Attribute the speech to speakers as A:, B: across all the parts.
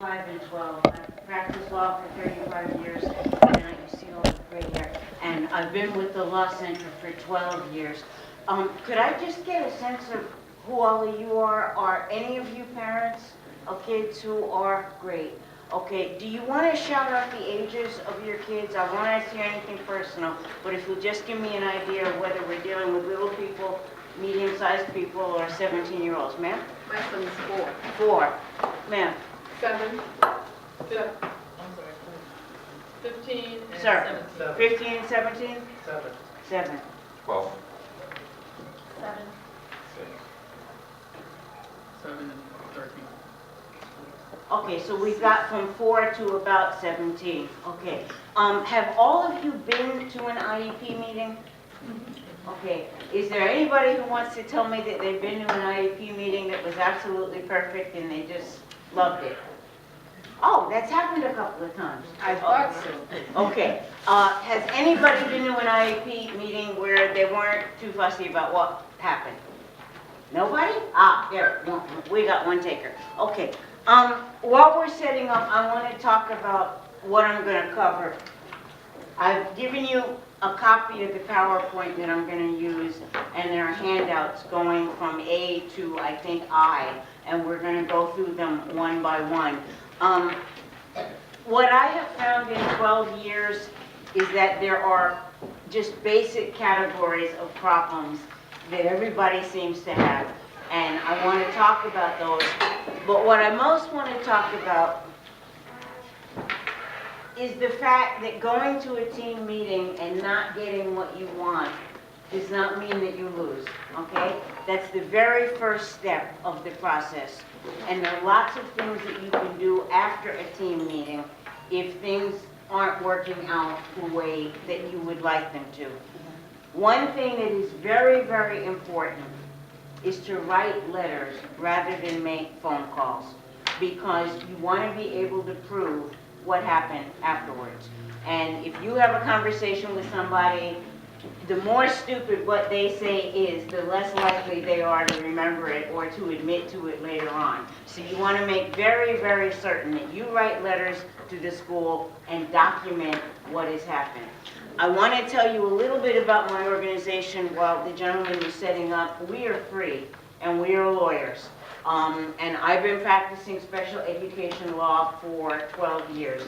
A: 5 and 12. I've practiced law for 35 years, and you see all the gray hair. And I've been with the Law Center for 12 years. Could I just get a sense of who all of you are? Are any of you parents of kids who are great? Okay, do you want to shout out the ages of your kids? I won't ask you anything personal, but if you'll just give me an idea of whether we're dealing with little people, medium-sized people, or 17-year-olds. Ma'am?
B: My son is 4.
A: 4. Ma'am?
B: 7. I'm sorry. 15 and
A: Sir.
B: 17.
A: 15 and 17?
C: 7.
A: 7.
C: 12.
B: 7.
C: 6.
B: 7 and 13.
A: Okay, so we've got from 4 to about 17. Okay. Have all of you been to an IEP meeting? Okay. Is there anybody who wants to tell me that they've been to an IEP meeting that was absolutely perfect and they just loved it? Oh, that's happened a couple of times.
B: I thought so.
A: Okay. Has anybody been to an IEP meeting where they weren't too fussy about what happened? Nobody? Ah, there, we got one taker. Okay. While we're setting up, I want to talk about what I'm going to cover. I've given you a copy of the PowerPoint that I'm going to use, and there are handouts going from A to, I think, I, and we're going to go through them one by one. What I have found in 12 years is that there are just basic categories of problems that everybody seems to have, and I want to talk about those. But what I most want to talk about is the fact that going to a team meeting and not getting what you want does not mean that you lose, okay? That's the very first step of the process. And there are lots of things that you can do after a team meeting if things aren't working out the way that you would like them to. One thing that is very, very important is to write letters rather than make phone calls, because you want to be able to prove what happened afterwards. And if you have a conversation with somebody, the more stupid what they say is, the less likely they are to remember it or to admit to it later on. So you want to make very, very certain that you write letters to the school and document what has happened. I want to tell you a little bit about my organization while the gentleman was setting up. We are free, and we are lawyers. And I've been practicing special education law for 12 years.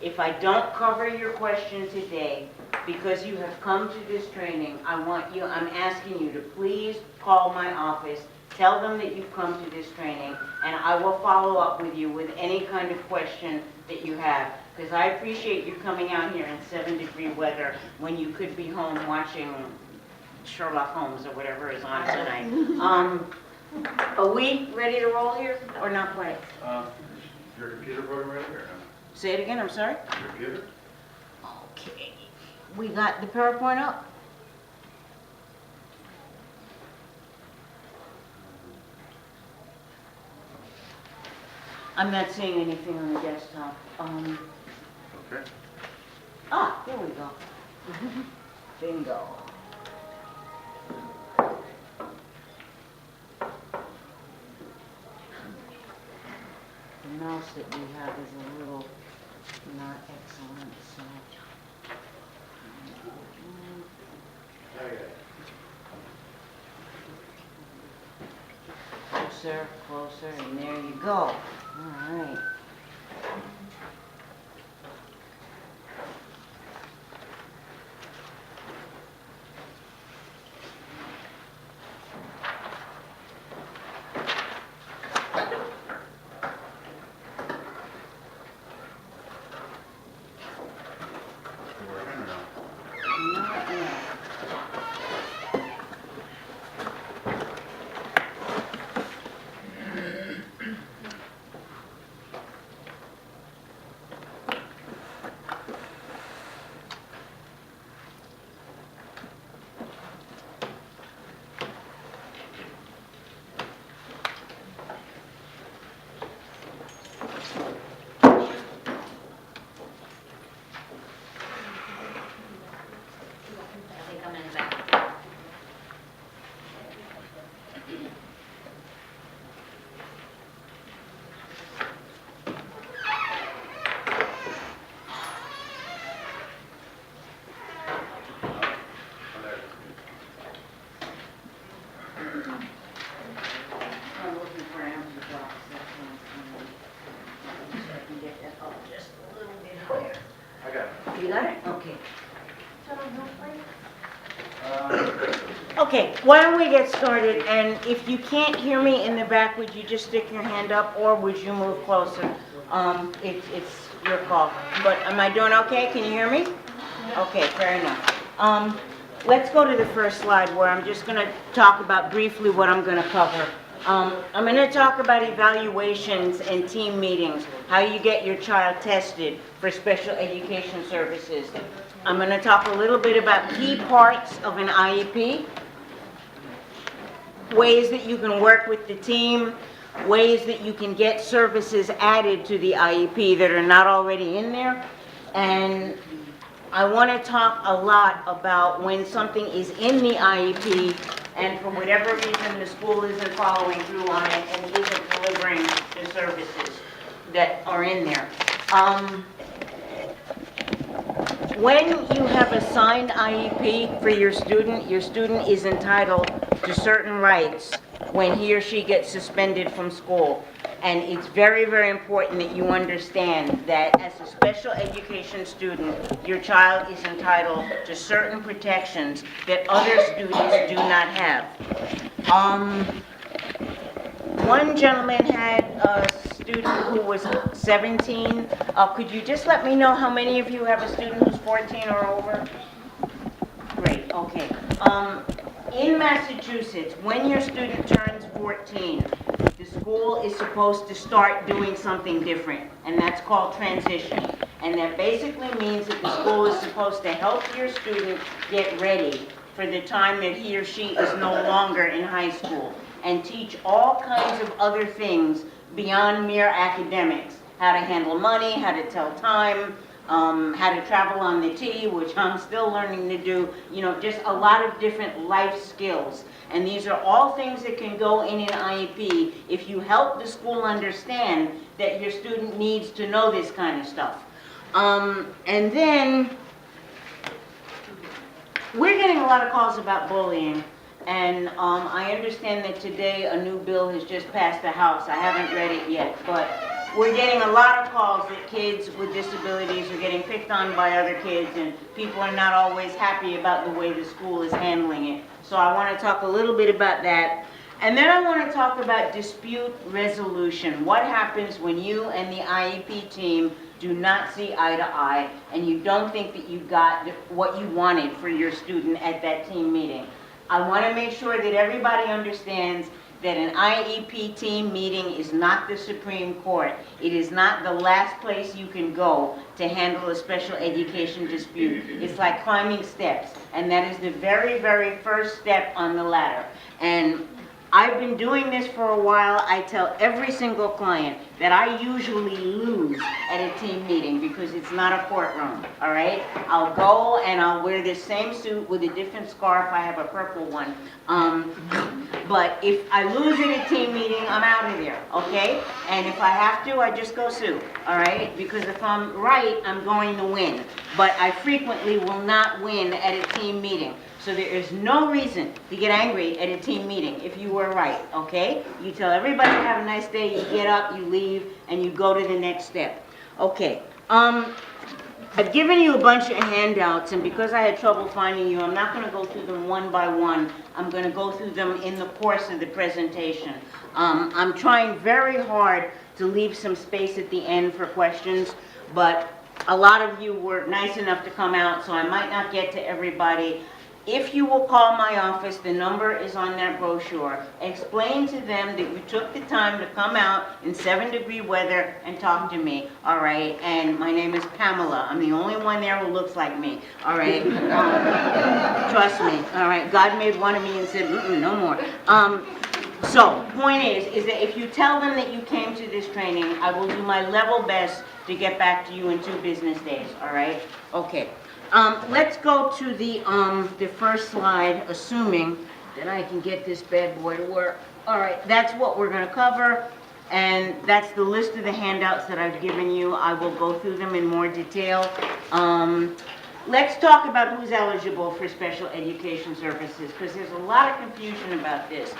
A: If I don't cover your question today, because you have come to this training, I'm asking you to please call my office, tell them that you've come to this training, and I will follow up with you with any kind of question that you have. Because I appreciate you coming out here in 7-degree weather when you could be home watching Sherlock Holmes or whatever is on tonight. Are we ready to roll here or not quite?
C: Your computer program ready or no?
A: Say it again, I'm sorry?
C: Your computer?
A: Okay. We got the PowerPoint up. I'm not seeing anything on the desktop.
C: Okay.
A: Here we go. Bingo. The mouse that we have is a little not excellent, so. Closer, closer, and there you go. All right.
C: You working or no?
A: Not yet. Okay, why don't we get started, and if you can't hear me in the back, would you just stick your hand up, or would you move closer? It's your call, but am I doing okay? Can you hear me? Okay, fair enough. Let's go to the first slide, where I'm just gonna talk about briefly what I'm gonna cover. I'm gonna talk about evaluations and team meetings, how you get your child tested for special education services. I'm gonna talk a little bit about key parts of an IEP, ways that you can work with the team, ways that you can get services added to the IEP that are not already in there. And I want to talk a lot about when something is in the IEP and for whatever reason the school isn't following through on it and isn't delivering the services that are in there. When you have a signed IEP for your student is entitled to certain rights when he or she gets suspended from school. And it's very, very important that you understand that as a special education student, your child is entitled to certain protections that other students do not have. One gentleman had a student who was 17. Could you just let me know how many of you have a student who's 14 or over? Great, okay. In Massachusetts, when your student turns 14, the school is supposed to start doing something different, and that's called transition. And that basically means that the school is supposed to help your student get ready for the time that he or she is no longer in high school, and teach all kinds of other things beyond mere academics. How to handle money, how to tell time, how to travel on the T, which I'm still learning to do, you know, just a lot of different life skills. And these are all things that can go in an IEP if you help the school understand that your student needs to know this kind of stuff. And then, we're getting a lot of calls about bullying. And I understand that today a new bill has just passed the House. I haven't read it yet, but we're getting a lot of calls that kids with disabilities are getting picked on by other kids, and people are not always happy about the way the school is handling it. So I want to talk a little bit about that. And then I want to talk about dispute resolution. What happens when you and the IEP team do not see eye to eye, and you don't think that you got what you wanted for your student at that team meeting? I want to make sure that everybody understands that an IEP team meeting is not the Supreme Court. It is not the last place you can go to handle a special education dispute. It's like climbing steps, and that is the very, very first step on the ladder. And I've been doing this for a while. I tell every single client that I usually lose at a team meeting because it's not a courtroom, all right? I'll go and I'll wear this same suit with a different scarf. I have a purple one. But if I lose at a team meeting, I'm out of there, okay? And if I have to, I just go sue, all right? Because if I'm right, I'm going to win. But I frequently will not win at a team meeting. So there is no reason to get angry at a team meeting if you were right, okay? You tell everybody have a nice day, you get up, you leave, and you go to the next step. Okay, I've given you a bunch of handouts, and because I had trouble finding you, I'm not going to go through them one by one. I'm going to go through them in the course of the presentation. I'm trying very hard to leave some space at the end for questions, but a lot of you were nice enough to come out, so I might not get to everybody. If you will call my office, the number is on that brochure. Explain to them that you took the time to come out in 7-degree weather and talk to me, all right? And my name is Pamela. I'm the only one there who looks like me, all right? Trust me, all right? God made one of me and said, no more. So, point is that if you tell them that you came to this training, I will do my level best to get back to you in 2 business days, all right? Okay. Let's go to the first slide, assuming that I can get this bad boy to work. All right, that's what we're going to cover, and that's the list of the handouts that I've given you. I will go through them in more detail. Let's talk about who's eligible for special education services, because there's a lot of confusion about this.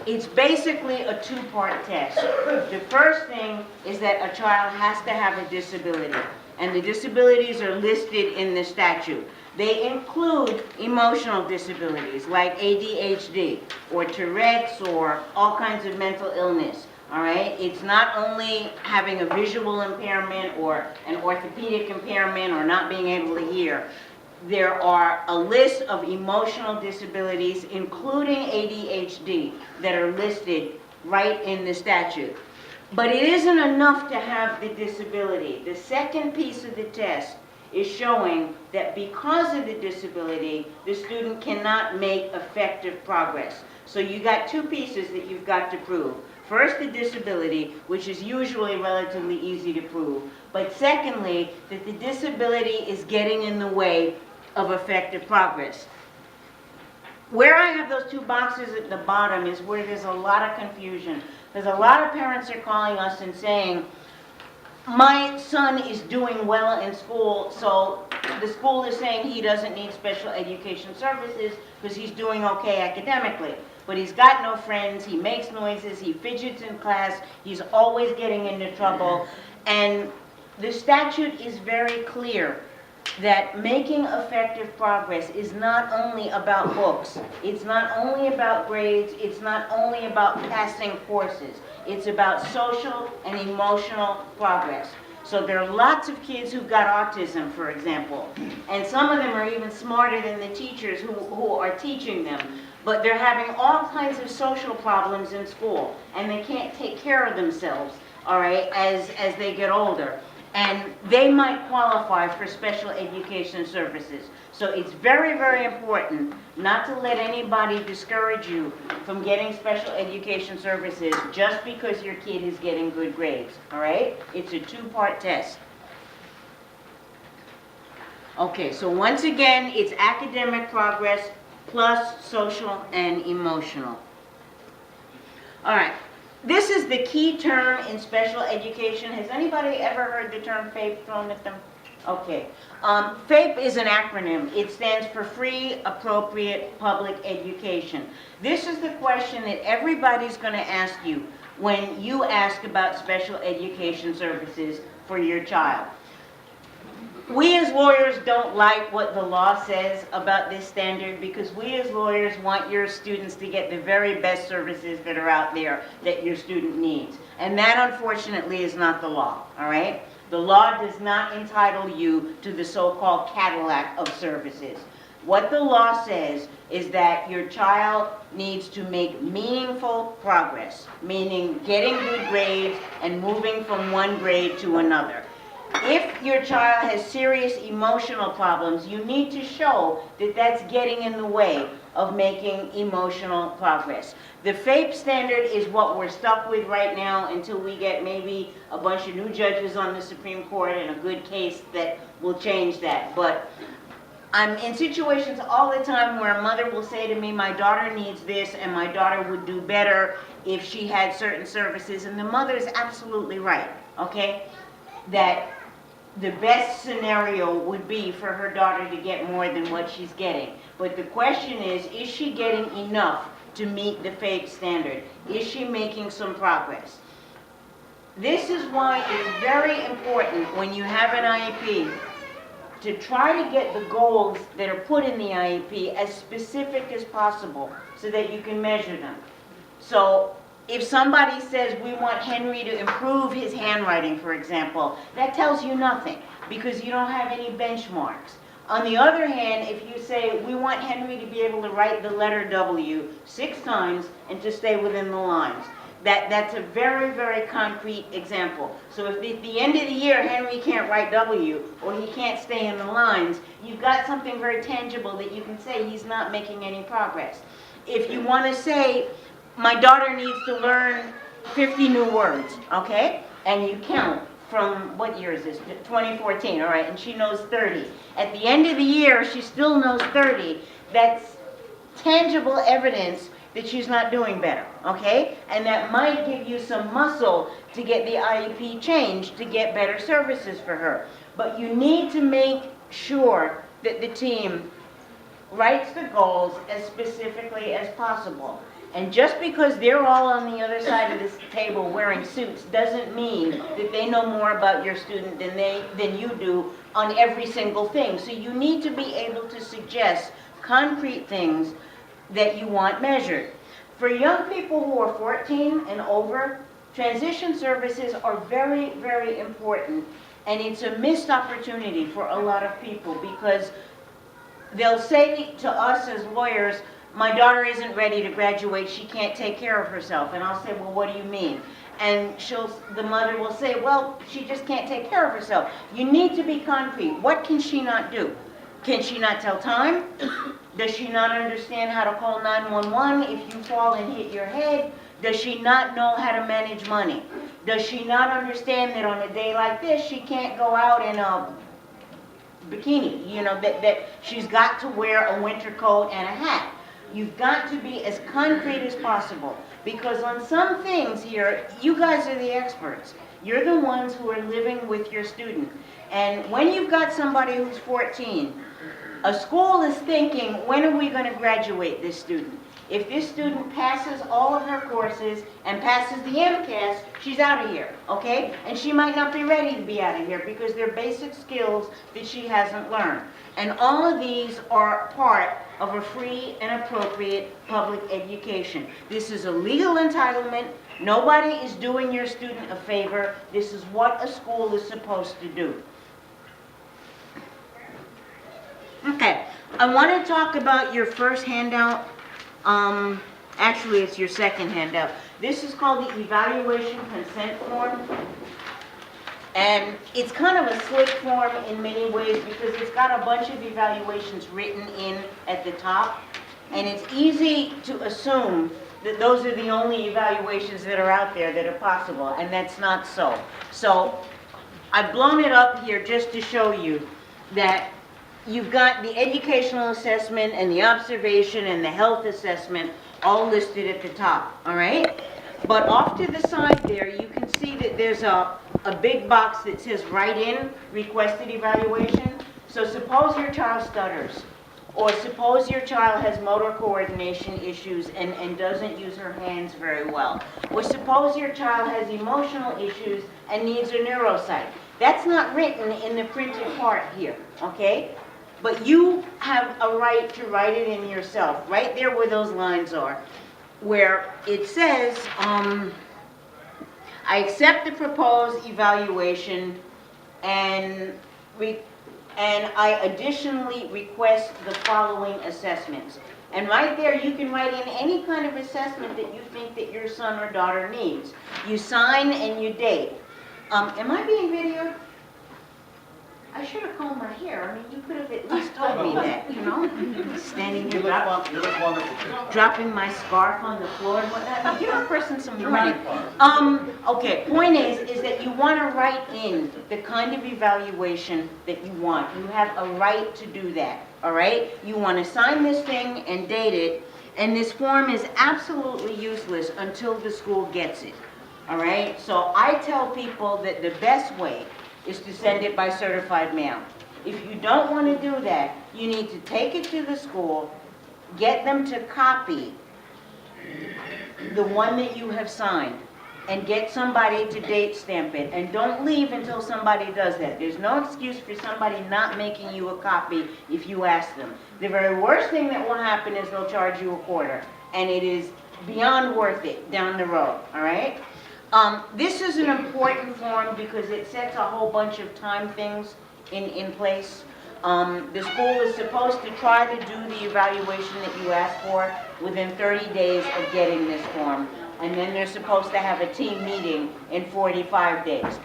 A: It's basically a 2-part test. The first thing is that a child has to have a disability. and the disabilities are listed in the statute. They include emotional disabilities like ADHD or Tourette's or all kinds of mental illness, all right? It's not only having a visual impairment or an orthopedic impairment or not being able to hear. There are a list of emotional disabilities, including ADHD, that are listed right in the statute. But it isn't enough to have the disability. The second piece of the test is showing that because of the disability, the student cannot make effective progress. So you got two pieces that you've got to prove. First, the disability, which is usually relatively easy to prove. But secondly, that the disability is getting in the way of effective progress. Where I have those two boxes at the bottom is where there's a lot of confusion. Because a lot of parents are calling us and saying, my son is doing well in school, so the school is saying he doesn't need special education services because he's doing okay academically. But he's got no friends, he makes noises, he fidgets in class, he's always getting into trouble. And the statute is very clear that making effective progress is not only about books, it's not only about grades, it's not only about passing courses, it's about social and emotional progress. So there are lots of kids who've got autism, for example, and some of them are even smarter than the teachers who are teaching them, but they're having all kinds of social problems in school, and they can't take care of themselves, all right, as they get older. And they might qualify for special education services. So it's very, very important not to let anybody discourage you from getting special education services just because your kid is getting good grades, all right? It's a two-part test. Okay, so once again, it's academic progress plus social and emotional. All right. This is the key term in special education. Has anybody ever heard the term FAPE thrown at them? Okay. FAPE is an acronym. It stands for Free Appropriate Public Education. This is the question that everybody's going to ask you when you ask about special education services for your child. We as lawyers don't like what the law says about this standard because we as lawyers want your students to get the very best services that are out there that your student needs. And that, unfortunately, is not the law, all right? The law does not entitle you to the so-called Cadillac of services. What the law says is that your child needs to make meaningful progress, meaning getting good grades and moving from one grade to another. If your child has serious emotional problems, you need to show that that's getting in the way of making emotional progress. The FAPE standard is what we're stuck with right now until we get maybe a bunch of new judges on the Supreme Court and a good case that will change that. But I'm in situations all the time where a mother will say to me, my daughter needs this and my daughter would do better if she had certain services, and the mother is absolutely right, okay? That the best scenario would be for her daughter to get more than what she's getting. But the question is she getting enough to meet the FAPE standard? Is she making some progress? This is why it's very important when you have an IEP to try to get the goals that are put in the IEP as specific as possible so that you can measure them. So if somebody says we want Henry to improve his handwriting, for example, that tells you nothing because you don't have any benchmarks. On the other hand, if you say we want Henry to be able to write the letter W 6 times and to stay within the lines, that's a very, very concrete example. So if at the end of the year Henry can't write W or he can't stay in the lines, you've got something very tangible that you can say he's not making any progress. If you want to say my daughter needs to learn 50 new words, okay? And you count from, what year is this? 2014, all right, and she knows 30. At the end of the year, she still knows 30. That's tangible evidence that she's not doing better, okay? And that might give you some muscle to get the IEP changed to get better services for her. But you need to make sure that the team writes the goals as specifically as possible. And just because they're all on the other side of this table wearing suits doesn't mean that they know more about your student than you do on every single thing. So you need to be able to suggest concrete things that you want measured. For young people who are 14 and over, transition services are very, very important, and it's a missed opportunity for a lot of people because they'll say to us as lawyers, my daughter isn't ready to graduate, she can't take care of herself. And I'll say, well, what do you mean? And the mother will say, well, she just can't take care of herself. You need to be concrete. What can she not do? Can she not tell time? Does she not understand how to call 911 if you fall and hit your head? Does she not know how to manage money? Does she not understand that on a day like this, she can't go out in a bikini, you know, that she's got to wear a winter coat and a hat? You've got to be as concrete as possible, because on some things here, you guys are the experts. You're the ones who are living with your student. And when you've got somebody who's 14, a school is thinking, when are we going to graduate this student? If this student passes all of her courses and passes the MCAS, she's out of here, okay? And she might not be ready to be out of here because they're basic skills that she hasn't learned. And all of these are part of a free and appropriate public education. This is a legal entitlement. Nobody is doing your student a favor. This is what a school is supposed to do. Okay, I want to talk about your first handout. Actually, it's your second handout. This is called the Evaluation Consent Form. And it's kind of a slick form in many ways because it's got a bunch of evaluations written in at the top. And it's easy to assume that those are the only evaluations that are out there that are possible, and that's not so. So I've blown it up here just to show you that you've got the educational assessment and the observation and the health assessment all listed at the top, all right? But off to the side there, you can see that there's a big box that says write in requested evaluation. So suppose your child stutters, or suppose your child has motor coordination issues and doesn't use her hands very well, or suppose your child has emotional issues and needs a neuropsych. That's not written in the printed part here, okay? But you have a right to write it in yourself, right there where those lines are, where it says, I accept the proposed evaluation and I additionally request the following assessments. And right there you can write in any kind of assessment that you think that your son or daughter needs. You sign and you date. Am I being videoed? I should have combed my hair. I mean, you could have at least told me that, you know? Standing here,
C: You look wonderful.
A: dropping my scarf on the floor and whatnot. Give a person some warning. Okay, point is that you want to write in the kind of evaluation that you want. You have a right to do that, all right? You want to sign this thing and date it, and this form is absolutely useless until the school gets it, all right? So I tell people that the best way is to send it by certified mail. If you don't want to do that, you need to take it to the school, get them to copy the one that you have signed, and get somebody to date stamp it. And don't leave until somebody does that. There's no excuse for somebody not making you a copy if you ask them. The very worst thing that will happen is they'll charge you $25, and it is beyond worth it down the road, all right? This is an important form because it sets a whole bunch of time things in place. The school is supposed to try to do the evaluation that you asked for within 30 days of getting this form. And then they're supposed to have a team meeting in 45 days.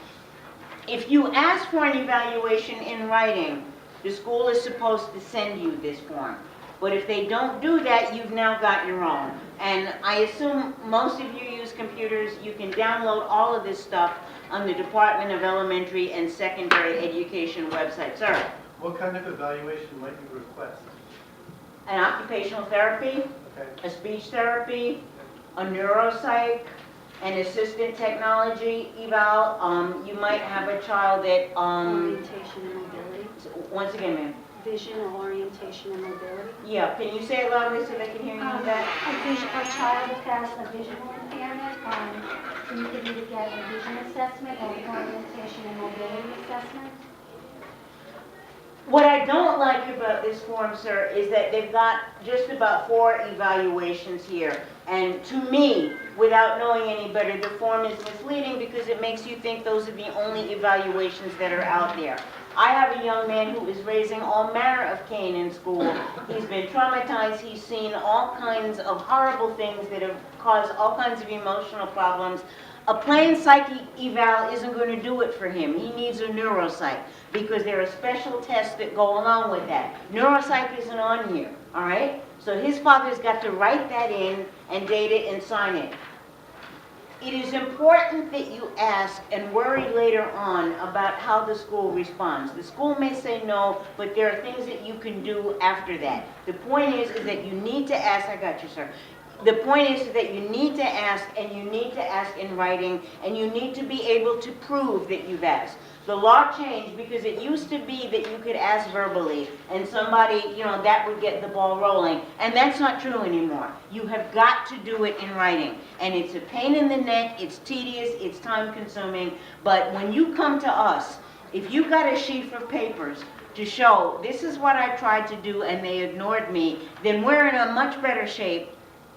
A: If you ask for an evaluation in writing, the school is supposed to send you this form. But if they don't do that, you've now got your own. And I assume most of you use computers. You can download all of this stuff on the Department of Elementary and Secondary Education website. Sir?
D: What kind of evaluation might you request?
A: An occupational therapy,
D: Okay.
A: a speech therapy, a neuropsych, an assistant technology eval. You might have a child that,
E: Orientation and mobility.
A: once again, ma'am.
E: vision or orientation and mobility.
A: Yeah, can you say it loudly so they can hear you with that?
E: A child has a visual impairment, so you could either get a vision assessment or an orientation and mobility assessment.
A: What I don't like about this form, sir, is that they've got just about 4 evaluations here. And to me, without knowing any better, the form is misleading because it makes you think those are the only evaluations that are out there. I have a young man who is raising all manner of Cain in school. He's been traumatized. He's seen all kinds of horrible things that have caused all kinds of emotional problems. A plain psyche eval isn't going to do it for him. He needs a neuropsych because there are special tests that go along with that. Neuropsych isn't on here, all right? So his father's got to write that in and date it and sign it. It is important that you ask and worry later on about how the school responds. The school may say no, but there are things that you can do after that. The point is that you need to ask. I got you, sir. The point is that you need to ask, and you need to ask in writing, and you need to be able to prove that you've asked. The law changed because it used to be that you could ask verbally, and somebody, that would get the ball rolling. And that's not true anymore. You have got to do it in writing. And it's a pain in the neck, it's tedious, it's time consuming. But when you come to us, if you've got a sheaf of papers to show this is what I tried to do and they ignored me, then we're in a much better shape,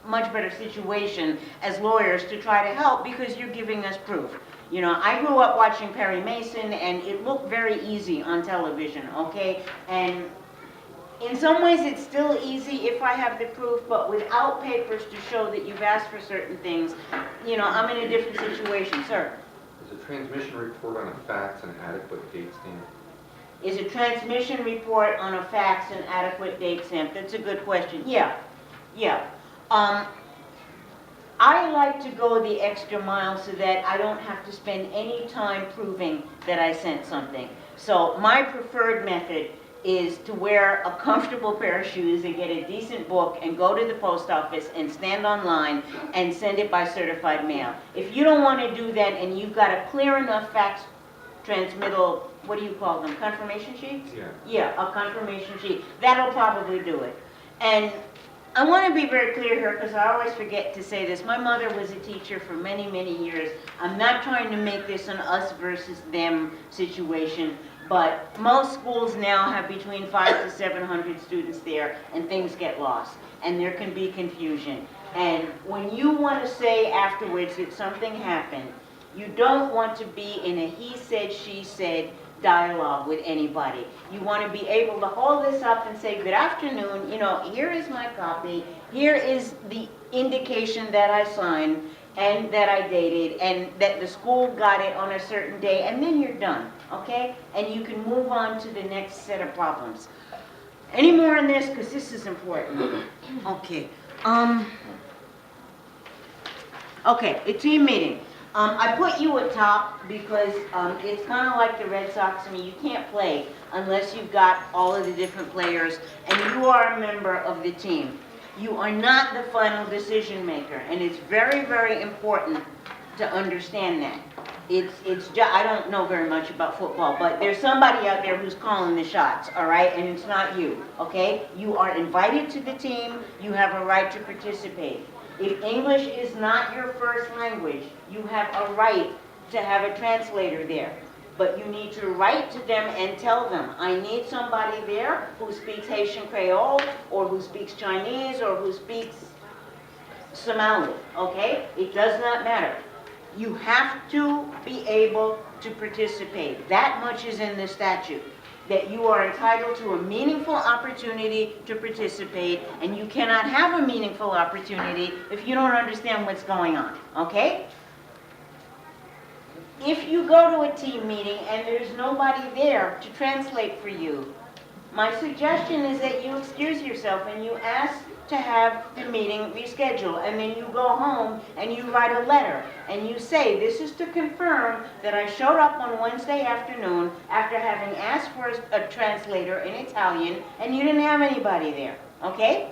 A: much better situation as lawyers to try to help because you're giving us proof. I grew up watching Perry Mason, and it looked very easy on television, okay? And in some ways it's still easy if I have the proof, but without papers to show that you've asked for certain things, I'm in a different situation. Sir?
F: Is a transmission report on a fax an adequate date stamp?
A: Is a transmission report on a fax an adequate date stamp? That's a good question. Yeah. I like to go the extra mile so that I don't have to spend any time proving that I sent something. So my preferred method is to wear a comfortable pair of shoes and get a decent book and go to the post office and stand online and send it by certified mail. If you don't want to do that and you've got a clear enough fax transmittal, what do you call them, confirmation sheets? Yeah, a confirmation sheet. That'll probably do it. And I want to be very clear here because I always forget to say this. My mother was a teacher for many, many years. I'm not trying to make this an us versus them situation, but most schools now have between 500 to 700 students there, and things get lost, and there can be confusion. And when you want to say afterwards that something happened, you don't want to be in a he said, she said dialogue with anybody. You want to be able to hold this up and say, good afternoon, here is my copy, here is the indication that I signed and that I dated and that the school got it on a certain day, and then you're done, okay? And you can move on to the next set of problems. Any more on this? Because this is important. Okay. Okay, a team meeting. I put you at top because it's kind of like the Red Sox. I mean, you can't play unless you've got all of the different players and you are a member of the team. You are not the final decision maker, and it's very, very important to understand that. I don't know very much about football, but there's somebody out there who's calling the shots, all right? And it's not you, okay? You are invited to the team. You have a right to participate. If English is not your first language, you have a right to have a translator there. But you need to write to them and tell them, I need somebody there who speaks Haitian Creole, or who speaks Chinese, or who speaks Somali, okay? It does not matter. You have to be able to participate. That much is in the statute, that you are entitled to a meaningful opportunity to participate, and you cannot have a meaningful opportunity if you don't understand what's going on, okay? If you go to a team meeting and there's nobody there to translate for you, my suggestion is that you excuse yourself and you ask to have the meeting rescheduled, and then you go home and you write a letter and you say, this is to confirm that I showed up on Wednesday afternoon after having asked for a translator in Italian and you didn't have anybody there, okay?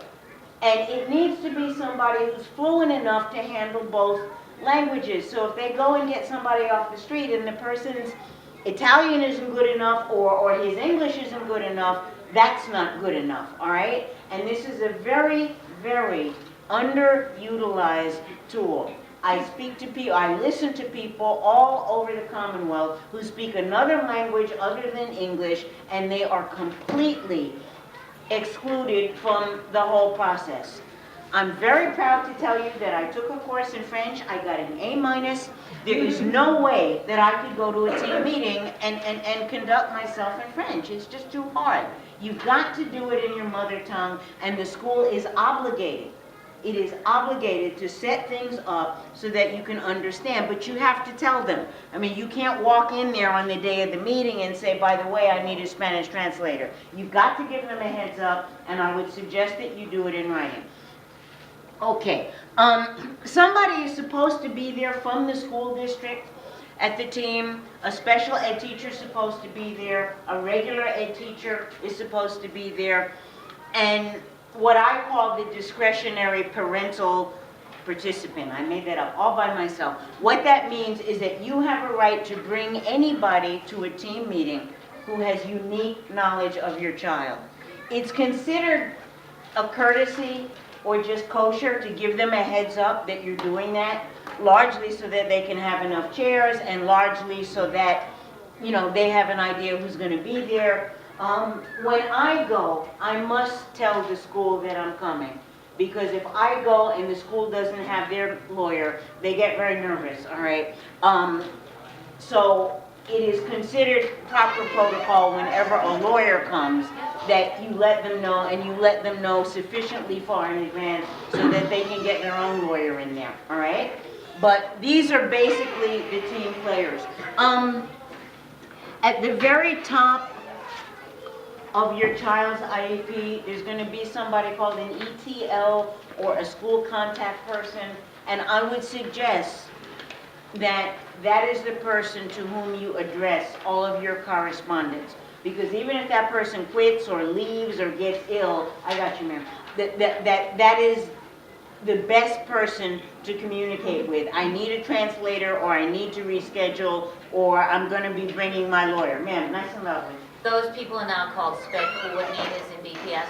A: And it needs to be somebody who's fluent enough to handle both languages. So if they go and get somebody off the street and the person's Italian isn't good enough or his English isn't good enough, That's not good enough, all right? And this is a very, very underutilized tool. I speak to people, I listen to people all over the Commonwealth who speak another language other than English, and they are completely excluded from the whole process. I'm very proud to tell you that I took a course in French, I got an A-. There is no way that I could go to a team meeting and conduct myself in French. It's just too hard. You've got to do it in your mother tongue, and the school is obligated. It is obligated to set things up so that you can understand, but you have to tell them. I mean, you can't walk in there on the day of the meeting and say, by the way, I need a Spanish translator. You've got to give them a heads up, and I would suggest that you do it in writing. Okay, somebody is supposed to be there from the school district at the team. A special ed teacher is supposed to be there. A regular ed teacher is supposed to be there. And what I call the discretionary parental participant. I made that up all by myself. What that means is that you have a right to bring anybody to a team meeting who has unique knowledge of your child. It's considered a courtesy or just kosher to give them a heads up that you're doing that, largely so that they can have enough chairs and largely so that, you know, they have an idea who's going to be there. When I go, I must tell the school that I'm coming, because if I go and the school doesn't have their lawyer, they get very nervous, all right? So it is considered proper protocol whenever a lawyer comes that you let them know, and you let them know sufficiently far in advance so that they can get their own lawyer in there, all right? But these are basically the team players. At the very top of your child's IEP, there's going to be somebody called an ETL or a school contact person, and I would suggest that that is the person to whom you address all of your correspondence. Because even if that person quits or leaves or gets ill, I got you, ma'am, that is the best person to communicate with. I need a translator, or I need to reschedule, or I'm going to be bringing my lawyer. Ma'am, nice and lovely.
G: Those people are now called SPED coordinators in BPS.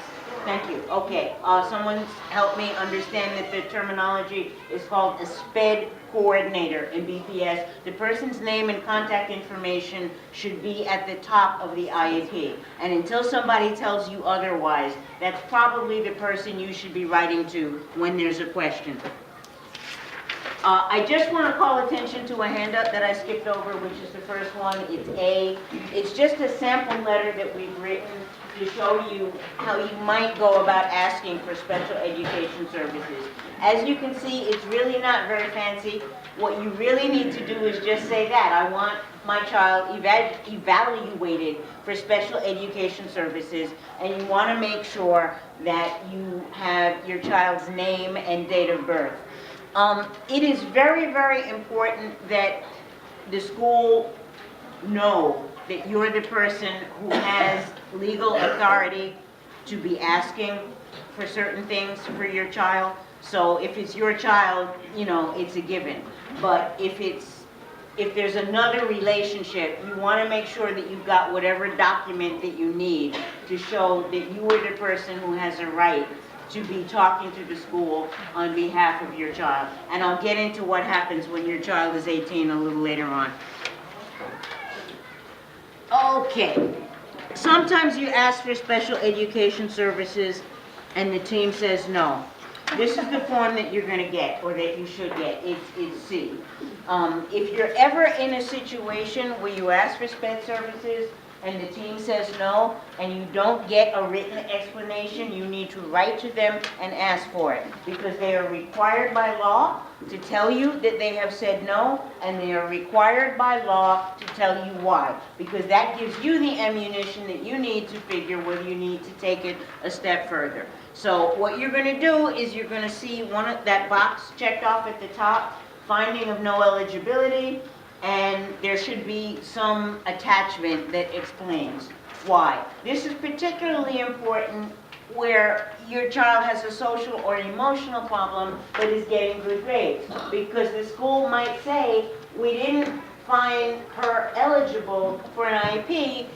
A: Thank you. Okay, someone help me understand that the terminology is called a SPED coordinator in BPS. The person's name and contact information should be at the top of the IEP. And until somebody tells you otherwise, that's probably the person you should be writing to when there's a question. I just want to call attention to a handout that I skipped over, which is the first one. It's A. It's just a sample letter that we've written to show you how you might go about asking for special education services. As you can see, it's really not very fancy. What you really need to do is just say that. I want my child evaluated for special education services, and you want to make sure that you have your child's name and date of birth. It is very, very important that the school know that you're the person who has legal authority to be asking for certain things for your child. So if it's your child, you know, it's a given. But if there's another relationship, you want to make sure that you've got whatever document that you need to show that you are the person who has a right to be talking to the school on behalf of your child. And I'll get into what happens when your child is 18 a little later on. Okay, sometimes you ask for special education services and the team says no. This is the form that you're going to get, or that you should get. It's C. If you're ever in a situation where you ask for SPED services and the team says no, and you don't get a written explanation, you need to write to them and ask for it, because they are required by law to tell you that they have said no, and they are required by law to tell you why, because that gives you the ammunition that you need to figure whether you need to take it a step further. So what you're going to do is you're going to see that box checked off at the top, finding of no eligibility, and there should be some attachment that explains why. This is particularly important where your child has a social or emotional problem but is getting good grades, because the school might say, we didn't find her eligible for an IEP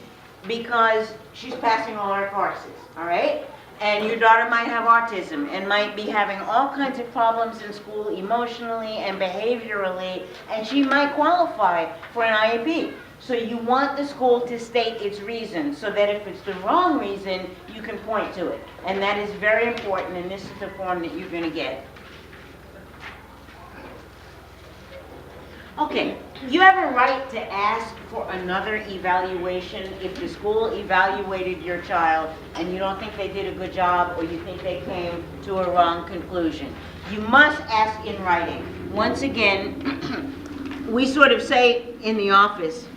A: because she's passing all her courses, all right? And your daughter might have autism and might be having all kinds of problems in school emotionally and behaviorally, and she might qualify for an IEP. So you want the school to state its reason, so that if it's the wrong reason, you can point to it. And that is very important, and this is the form that you're gonna get. Okay, you have a right to ask for another evaluation if the school evaluated your child and you don't think they did a good job or you think they came to a wrong conclusion. You must ask in writing. Once again, we sort of say in the office,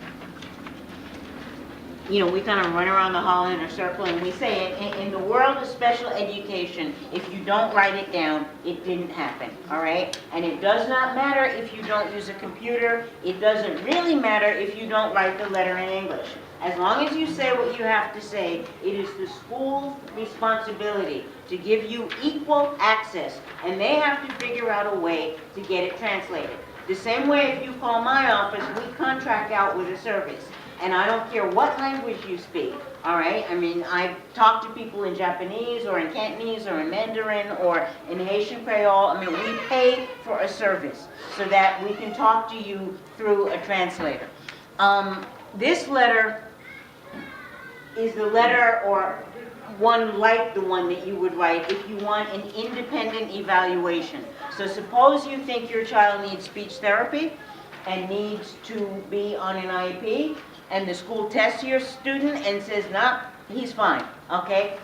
A: you know, we kind of run around the hall in a circle and we say, in the world of special education, if you don't write it down, it didn't happen, all right? And it does not matter if you don't use a computer. It doesn't really matter if you don't write the letter in English. As long as you say what you have to say, it is the school's responsibility to give you equal access, and they have to figure out a way to get it translated. The same way if you call my office, we contract out with a service. And I don't care what language you speak, all right? I mean, I've talked to people in Japanese or in Cantonese or in Mandarin or in Haitian Creole. I mean, we pay for a service so that we can talk to you through a translator. This letter is the letter or one like the one that you would write if you want an independent evaluation. So suppose you think your child needs speech therapy and needs to be on an IEP, and the school tests your student and says, nah, he's fine, okay?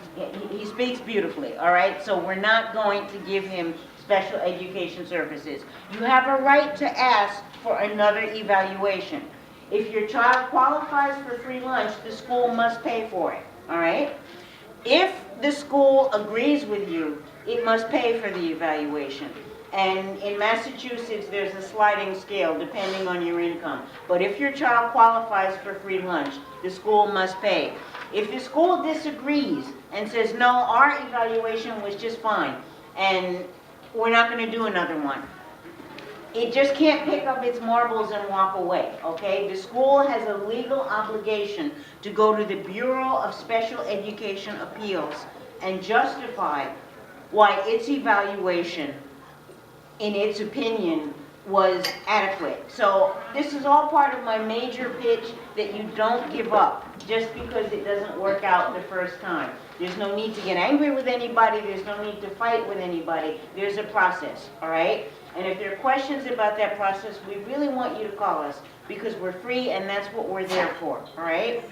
A: He speaks beautifully, all right? So we're not going to give him special education services. You have a right to ask for another evaluation. If your child qualifies for free lunch, the school must pay for it, all right? If the school agrees with you, it must pay for the evaluation. And in Massachusetts, there's a sliding scale depending on your income. But if your child qualifies for free lunch, the school must pay. If the school disagrees and says, no, our evaluation was just fine, and we're not going to do another one, it just can't pick up its marbles and walk away, okay? The school has a legal obligation to go to the Bureau of Special Education Appeals and justify why its evaluation, in its opinion, was adequate. So this is all part of my major pitch that you don't give up just because it doesn't work out the first time. There's no need to get angry with anybody. There's no need to fight with anybody. There's a process, all right? And if there are questions about that process, we really want you to call us because we're free and that's what we're there for, all right?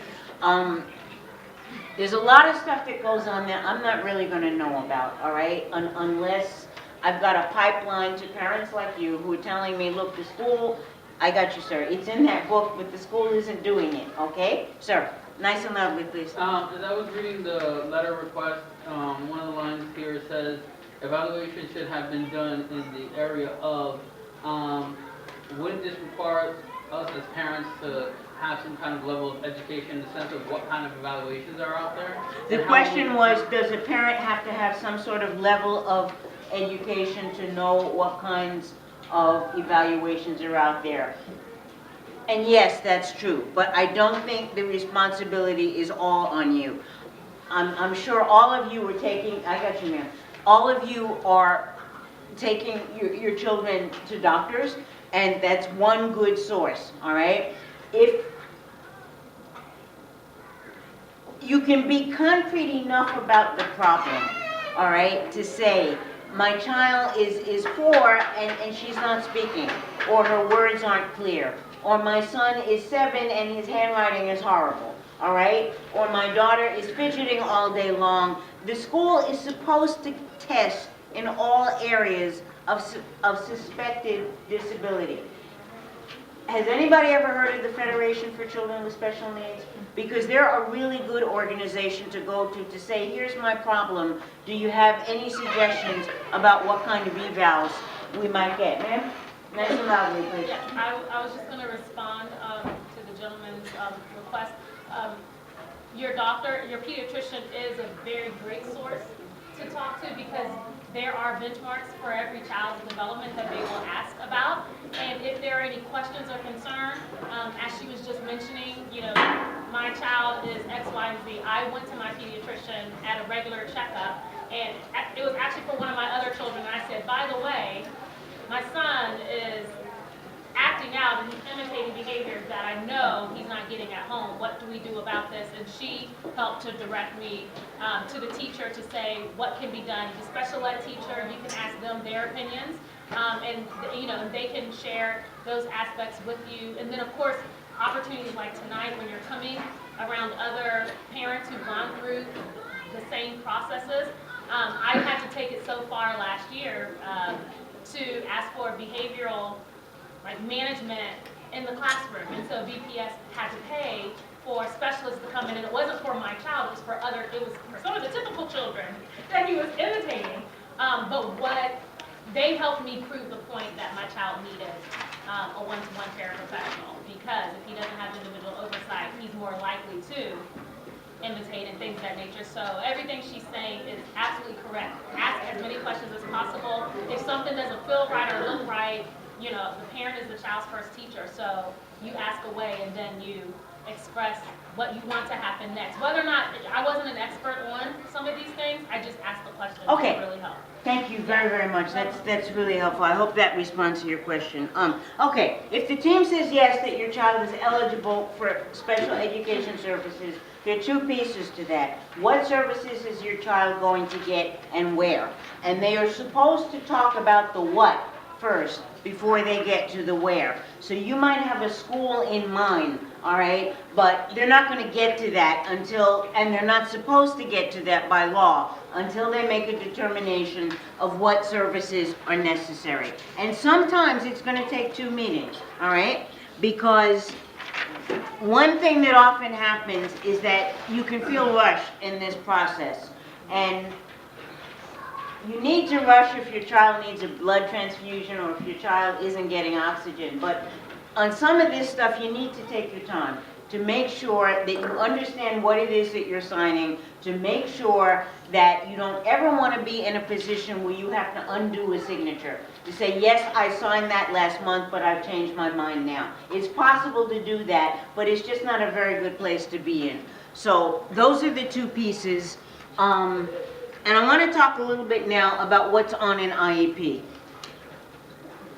A: There's a lot of stuff that goes on that I'm not really going to know about, all right? Unless I've got a pipeline to parents like you who are telling me, look, the school, I got you, sir. It's in that book, but the school isn't doing it, okay? Sir, nice and loudly, please.
H: As I was reading the letter request, one of the lines here says, evaluation should have been done in the area of, wouldn't this require us as parents to have some kind of level of education in the sense of what kind of evaluations are out there?
A: The question was, does a parent have to have some sort of level of education to know what kinds of evaluations are out there? And yes, that's true, but I don't think the responsibility is all on you. I'm sure all of you are taking, I got you, ma'am, all of you are taking your children to doctors, and that's one good source, all right? If you can be concrete enough about the problem, all right, to say, my child is 4 and she's not speaking, or her words aren't clear, or my son is 7 and his handwriting is horrible, all right? Or my daughter is fidgeting all day long. The school is supposed to test in all areas of suspected disability. Has anybody ever heard of the Federation for Children with Special Needs? Because they're a really good organization to go to say, here's my problem. Do you have any suggestions about what kind of evals we might get? Ma'am? Nice and loudly, please.
I: Yes, I was just going to respond to the gentleman's request. Your doctor, your pediatrician is a very great source to talk to because there are benchmarks for every child's development that they will ask about. And if there are any questions or concern, as she was just mentioning, you know, my my child is X, Y, and Z. I went to my pediatrician at a regular checkup, and it was actually for one of my other children, and I said, by the way, my son is acting out and he's imitating behaviors that I know he's not getting at home. What do we do about this? And she helped to direct me to the teacher to say what can be done. The special ed teacher, you can ask them their opinions, and you know, they can share those aspects with you. And then of course, opportunities like tonight when you're coming around other parents who've gone through the same processes. I had to take it so far last year to ask for behavioral management in the classroom, and so VPS had to pay for specialists to come in, and it wasn't for my child, it was for some of the typical children that he was imitating, but what they helped me prove the point that my child needed a one-to-one paraprofessional, because if he doesn't have individual oversight, he's more likely to imitate and things of that nature. So everything she's saying is absolutely correct. Ask as many questions as possible. If something doesn't feel right or look right, you know, the parent is the child's first teacher, so you ask away and then you express what you want to happen next. Whether or not, I wasn't an expert on some of these things, I just asked the questions.
A: Okay.
I: It really helped.
A: Thank you very, very much. That's really helpful. I hope that responds to your question. Okay, if the team says yes, that your child is eligible for special education services, there are two pieces to that. What services is your child going to get and where? And they are supposed to talk about the what first before they get to the where. So you might have a school in mind, all right, but they're not going to get to that until, and they're not supposed to get to that by law, until they make a determination of what services are necessary. And sometimes it's going to take 2 meetings, all right, because one thing that often happens is that you can feel rushed in this process, and you need to rush if your child needs a blood transfusion or if your child isn't getting oxygen. But on some of this stuff, you need to take your time to make sure that you understand what it is that you're signing, to make sure that you don't ever want to be in a position where you have to undo a signature. To say, yes, I signed that last month, but I've changed my mind now. It's possible to do that, but it's just not a very good place to be in. So those are the two pieces. And I want to talk a little bit now about what's on an IEP.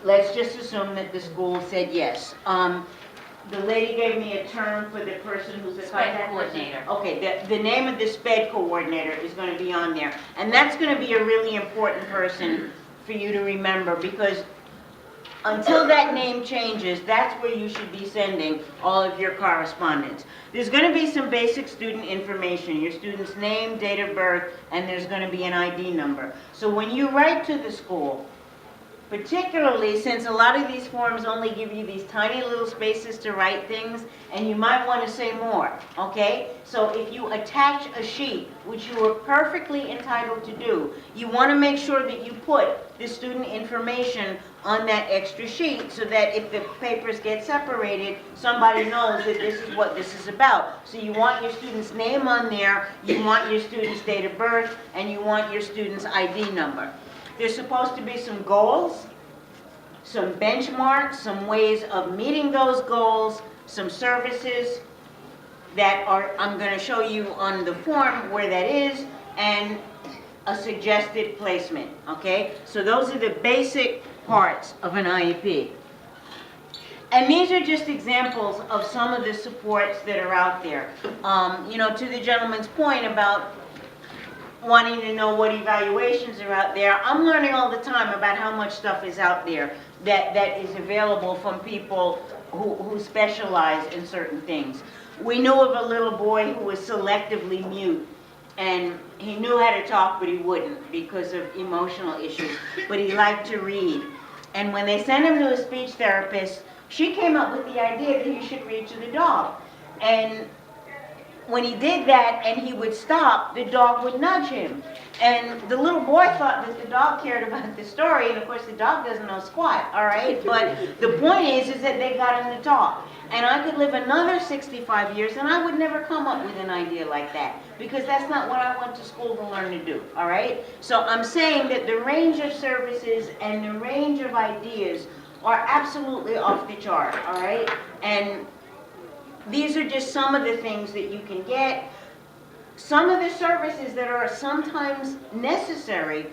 A: Let's just assume that the school said yes. The lady gave me a term for the person who's a
G: SPED coordinator.
A: Okay, the name of the SPED coordinator is going to be on there. And that's going to be a really important person for you to remember, because until that name changes, that's where you should be sending all of your correspondence. There's going to be some basic student information, your student's name, date of birth, and there's going to be an ID number. So when you write to the school, particularly since a lot of these forms only give you these tiny little spaces to write things, and you might want to say more, okay? So if you attach a sheet, which you are perfectly entitled to do, you want to make sure that you put the student information on that extra sheet so that if the papers get separated, somebody knows that this is what this is about. So you want your student's name on there, you want your student's date of birth, and you want your student's ID number. There's supposed to be some goals, some benchmarks, some ways of meeting those goals, some services that I'm going to show you on the form where that is, and a suggested placement, okay? So those are the basic parts of an IEP. And these are just examples of some of the supports that are out there. You know, to the gentleman's point about wanting to know what evaluations are out there, I'm learning all the time about how much stuff is out there that is available from people who specialize in certain things. We knew of a little boy who was selectively mute, and he knew how to talk, but he wouldn't because of emotional issues, but he liked to read. And when they sent him to a speech therapist, she came up with the idea that he should read to the dog. And when he did that and he would stop, the dog would nudge him. And the little boy thought that the dog cared about the story, and of course the dog doesn't know squat, all right? But the point is that they got him to talk. And I could live another 65 years and I would never come up with an idea like that, because that's not what I went to school to learn to do, all right? So I'm saying that the range of services and the range of ideas are absolutely off the chart, all right? And these are just some of the things that you can get. Some of the services that are sometimes necessary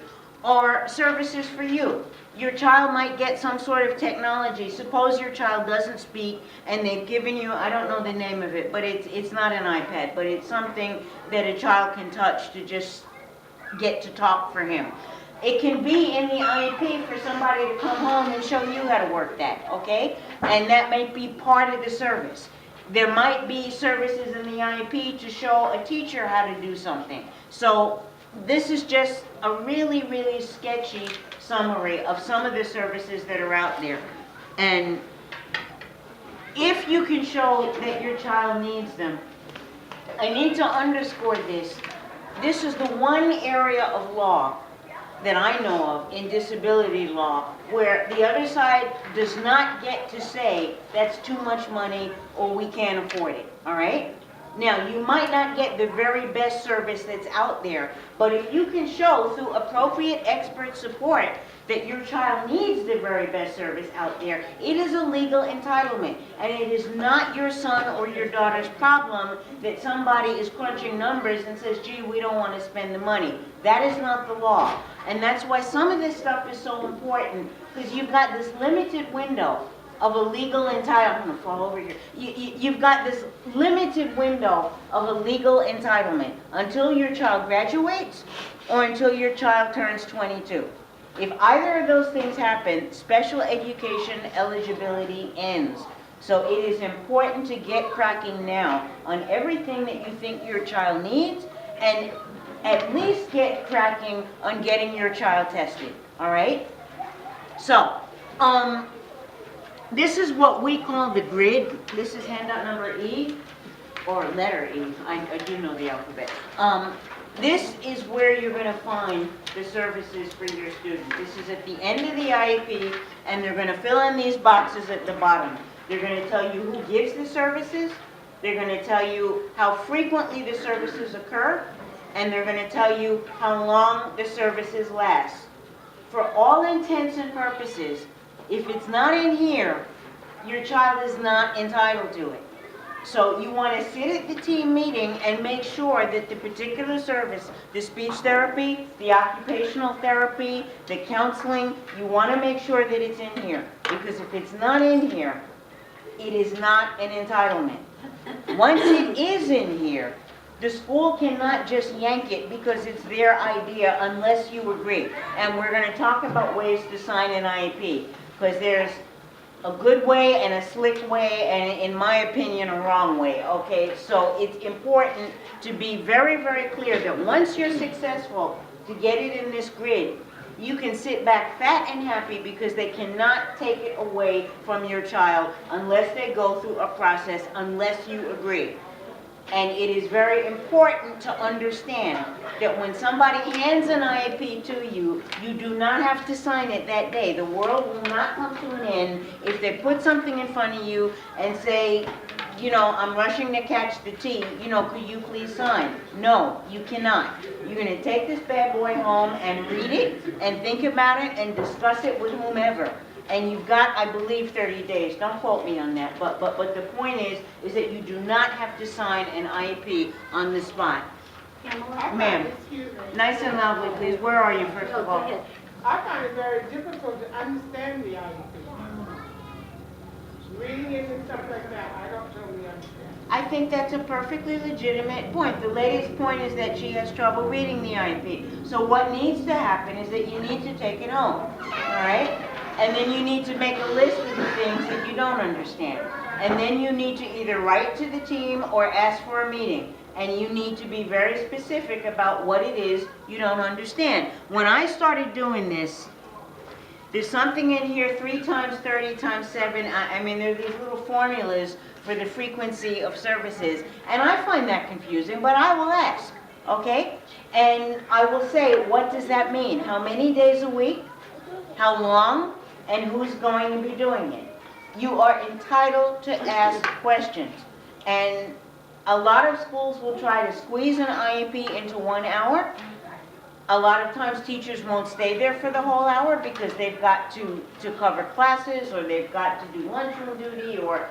A: are services for you. Your child might get some sort of technology. Suppose your child doesn't speak and they've given you, I don't know the name of it, but it's not an iPad, but it's something that a child can touch to just get to talk for him. It can be in the IEP for somebody to come home and show you how to work that, okay? And that might be part of the service. There might be services in the IEP to show a teacher how to do something. So this is just a really, really sketchy summary of some of the services that are out there. And if you can show that your child needs them, I need to underscore this. This is the one area of law that I know of in disability law where the other side does not get to say that's too much money or we can't afford it, all right? Now, you might not get the very best service that's out there, but if you can show through appropriate expert support that your child needs the very best service out there, it is a legal entitlement. And it is not your son or your daughter's problem that somebody is crunching numbers and says, gee, we don't want to spend the money. That is not the law. And that's why some of this stuff is so important, because you've got this limited window of a legal entitlement. I'm going to fall over here. You've got this limited window of a legal entitlement until your child graduates or until your child turns 22. If either of those things happen, special education eligibility ends. So it is important to get cracking now on everything that you think your child needs, and at least get cracking on getting your child tested, all right? So, this is what we call the grid. This is handout number E, or letter E. I do know the alphabet. This is where you're going to find the services for your student. This is at the end of the IEP, and they're going to fill in these boxes at the bottom. They're going to tell you who gives the services. They're going to tell you how frequently the services occur, and they're going to tell you how long the services last. For all intents and purposes, if it's not in here, your child is not entitled to it. So you want to sit at the team meeting and make sure that the particular service, the speech therapy, the occupational therapy, the counseling, you want to make sure that it's in here. Because if it's not in here, it is not an entitlement. Once it is in here, the school cannot just yank it because it's their idea unless you agree. And we're going to talk about ways to sign an IEP, because there's a good way and a slick way, and in my opinion, a wrong way, okay? So it's important to be very, very clear that once you're successful to get it in this grid, you can sit back fat and happy because they cannot take it away from your child unless they go through a process, unless you agree. And it is very important to understand that when somebody hands an IEP to you, you do not have to sign it that day. The world will not come to an end if they put something in front of you and say, you know, I'm rushing to catch the T, you know, could you please sign? No, you cannot. You're going to take this bad boy home and read it and think about it and discuss it with whomever. And you've got, I believe, 30 days. Don't quote me on that. But the point is that you do not have to sign an IEP on the spot. Ma'am,
B: Excuse me.
A: nice and loudly, please. Where are you, first of all?
B: I find it very difficult to understand the IEP. Reading it and stuff like that, I don't totally understand.
A: I think that's a perfectly legitimate point. The lady's point is that she has trouble reading the IEP. So what needs to happen is that you need to take it home, all right? And then you need to make a list of the things that you don't understand. And then you need to either write to the team or ask for a meeting. And you need to be very specific about what it is you don't understand. When I started doing this, there's something in here 3 times 30 times 7. I mean, there are these little formulas for the frequency of services. And I find that confusing, but I will ask, okay? And I will say, what does that mean? How many days a week? How long? And who's going to be doing it? You are entitled to ask questions. And a lot of schools will try to squeeze an IEP into 1 hour. A lot of times teachers won't stay there for the whole hour because they've got to cover classes, or they've got to do lunchroom duty, or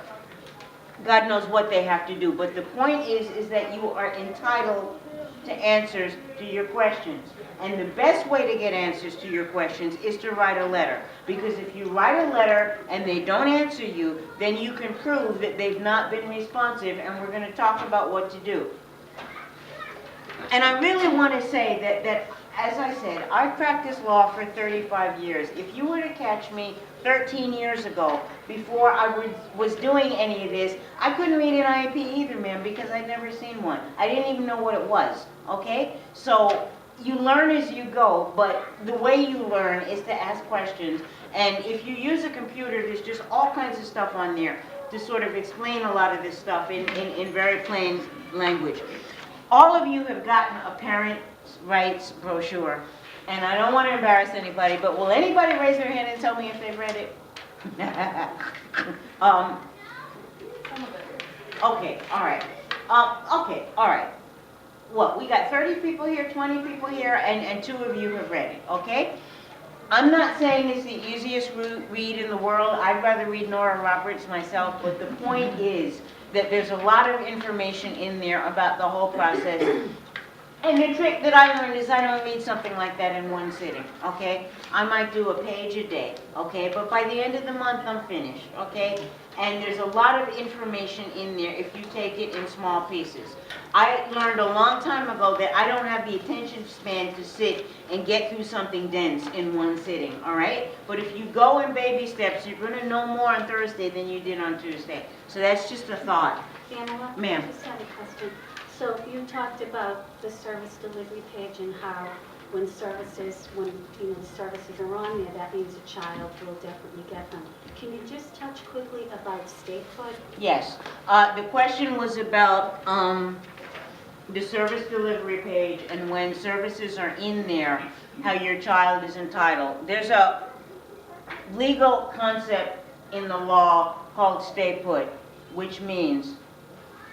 A: God knows what they have to do. But the point is that you are entitled to answers to your questions. And the best way to get answers to your questions is to write a letter. Because if you write a letter and they don't answer you, then you can prove that they've not been responsive, and we're going to talk about what to do. And I really want to say that, as I said, I've practiced law for 35 years. If you were to catch me 13 years ago, before I was doing any of this, I couldn't read an IEP either, ma'am, because I'd never seen one. I didn't even know what it was, okay? So you learn as you go, but the way you learn is to ask questions. And if you use a computer, there's just all kinds of stuff on there to sort of explain a lot of this stuff in very plain language. All of you have gotten a parents' rights brochure, and I don't want to embarrass anybody, but will anybody raise their hand and tell me if they've read it? Okay, all right. Okay, all right. What, we got 30 people here, 20 people here, and 2 of you have read it, okay? I'm not saying it's the easiest read in the world. I'd rather read Nora Roberts myself, but the point is that there's a lot of information in there about the whole process. And the trick that I learned is I don't read something like that in one sitting, okay? I might do a page a day, okay? But by the end of the month, I'm finished, okay? And there's a lot of information in there if you take it in small pieces. I learned a long time ago that I don't have the attention span to sit and get through something dense in one sitting, all right? But if you go in baby steps, you're going to know more on Thursday than you did on Tuesday. So that's just a thought.
E: Pamela?
A: Ma'am.
E: I just had a question. So you talked about the service delivery page and how when services are on there, that means a child will definitely get them. Can you just touch quickly about state put?
A: Yes. The question was about the service delivery page and when services are in there, how your child is entitled. There's a legal concept in the law called stay put, which means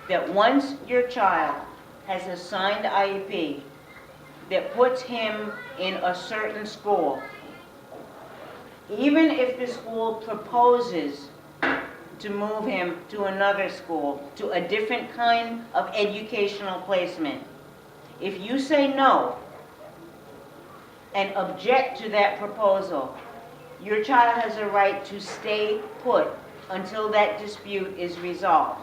A: that once your child has a signed IEP that puts him in a certain school, even if the school proposes to move him to another school, to a different kind of educational placement, if you say no and object to that proposal, your child has a right to stay put until that dispute is resolved.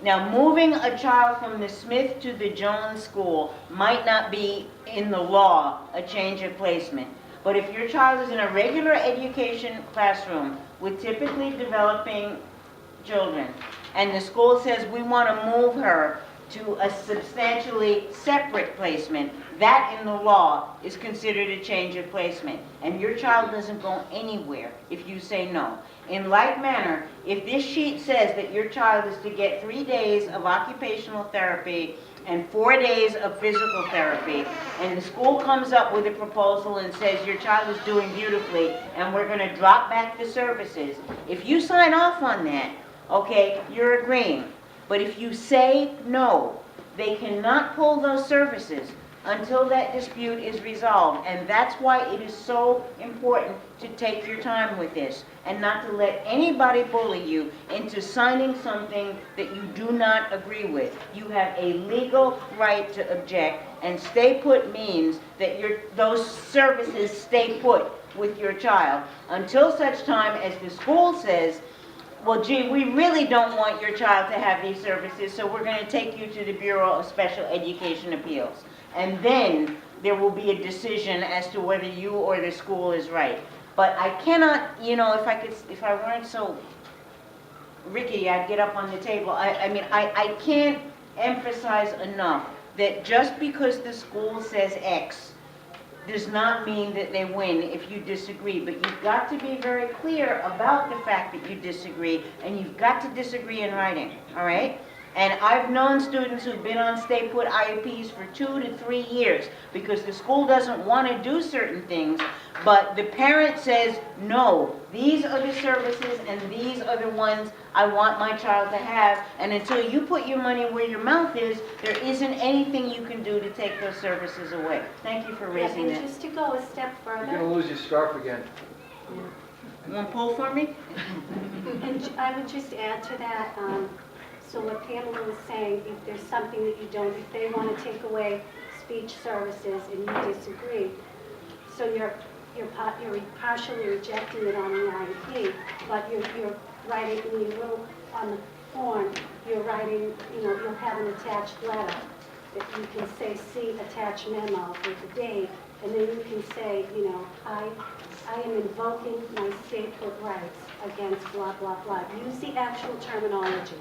A: Now, moving a child from the Smith to the Jones school might not be, in the law, a change of placement. But if your child is in a regular education classroom with typically developing children, and the school says we want to move her to a substantially separate placement, that in the law is considered a change of placement. And your child doesn't go anywhere if you say no. In like manner, if this sheet says that your child is to get 3 days of occupational therapy and 4 days of physical therapy, and the school comes up with a proposal and says your child is doing beautifully and we're going to drop back the services, if you sign off on that, okay, you're agreeing. But if you say no, they cannot pull those services until that dispute is resolved. And that's why it is so important to take your time with this and not to let anybody bully you into signing something that you do not agree with. You have a legal right to object, and stay put means that those services stay put with your child until such time as the school says, well, gee, we really don't want your child to have these services, so we're going to take you to the Bureau of Special Education Appeals. And then there will be a decision as to whether you or the school is right. But I cannot, if I weren't so rickety, I'd get up on the table. I can't emphasize enough that just because the school says X does not mean that they win if you disagree. But you've got to be very clear about the fact that you disagree, and you've got to disagree in writing, all right? And I've known students who've been on stay put IEPs for 2 to 3 years because the school doesn't want to do certain things, but the parent says, no, these are the services and these are the ones I want my child to have, and until you put your money where your mouth is, there isn't anything you can do to take those services away. Thank you for raising
E: And
A: that.
E: just to go a step
J: You're
E: further,
J: gonna lose your scarf again.
A: You want to pull for me?
E: and I would just add to that, So what Pamela was saying, if there's something that you don't, if they want to take away speech services and you disagree, so you're partially rejecting it on the IEP, but you're writing, and you will, on the form, you're writing, you'll have an attached letter that you can say, see attached memo with the date, and then you can say, I am invoking my statehood rights against blah, blah, blah. Use the actual terminology,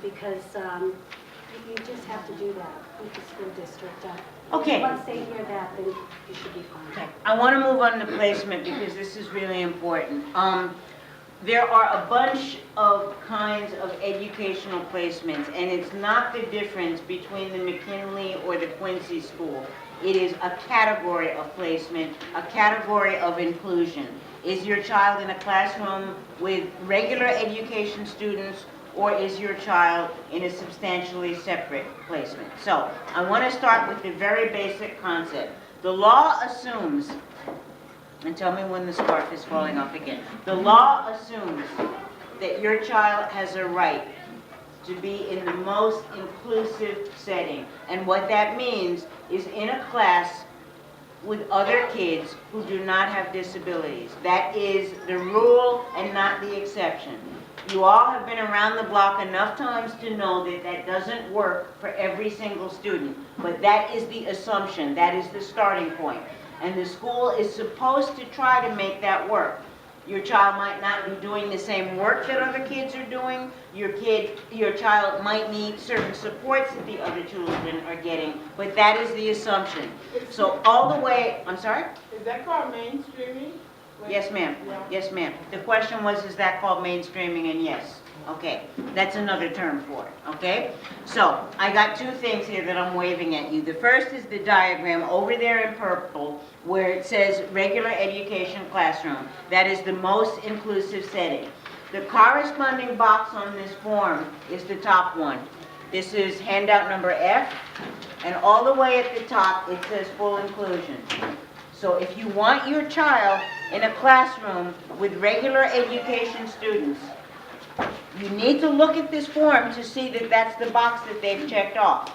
E: because you just have to do that with the school district.
A: Okay.
E: Once they hear that, then you should be fine.
A: I want to move on to placement because this is really important. There are a bunch of kinds of educational placements, and it's not the difference between the McKinley or the Quincy school. It is a category of placement, a category of inclusion. Is your child in a classroom with regular education students, or is your child in a substantially separate placement? So, I want to start with the very basic concept. The law assumes, and tell me when the scarf is falling off again. The law assumes that your child has a right to be in the most inclusive setting. And what that means is in a class with other kids who do not have disabilities. That is the rule and not the exception. You all have been around the block enough times to know that that doesn't work for every single student. But that is the assumption. That is the starting point. And the school is supposed to try to make that work. Your child might not be doing the same work that other kids are doing. Your child might need certain supports that the other children are getting, but that is the assumption. So all the way, I'm sorry?
B: Is that called mainstreaming?
A: Yes, ma'am. Yes, ma'am. The question was, is that called mainstreaming? And yes. Okay, that's another term for it, okay? So, I got two things here that I'm waving at you. The first is the diagram over there in purple where it says regular education classroom. That is the most inclusive setting. The corresponding box on this form is the top one. This is handout number F, and all the way at the top it says full inclusion. So if you want your child in a classroom with regular education students, you need to look at this form to see that that's the box that they've checked off.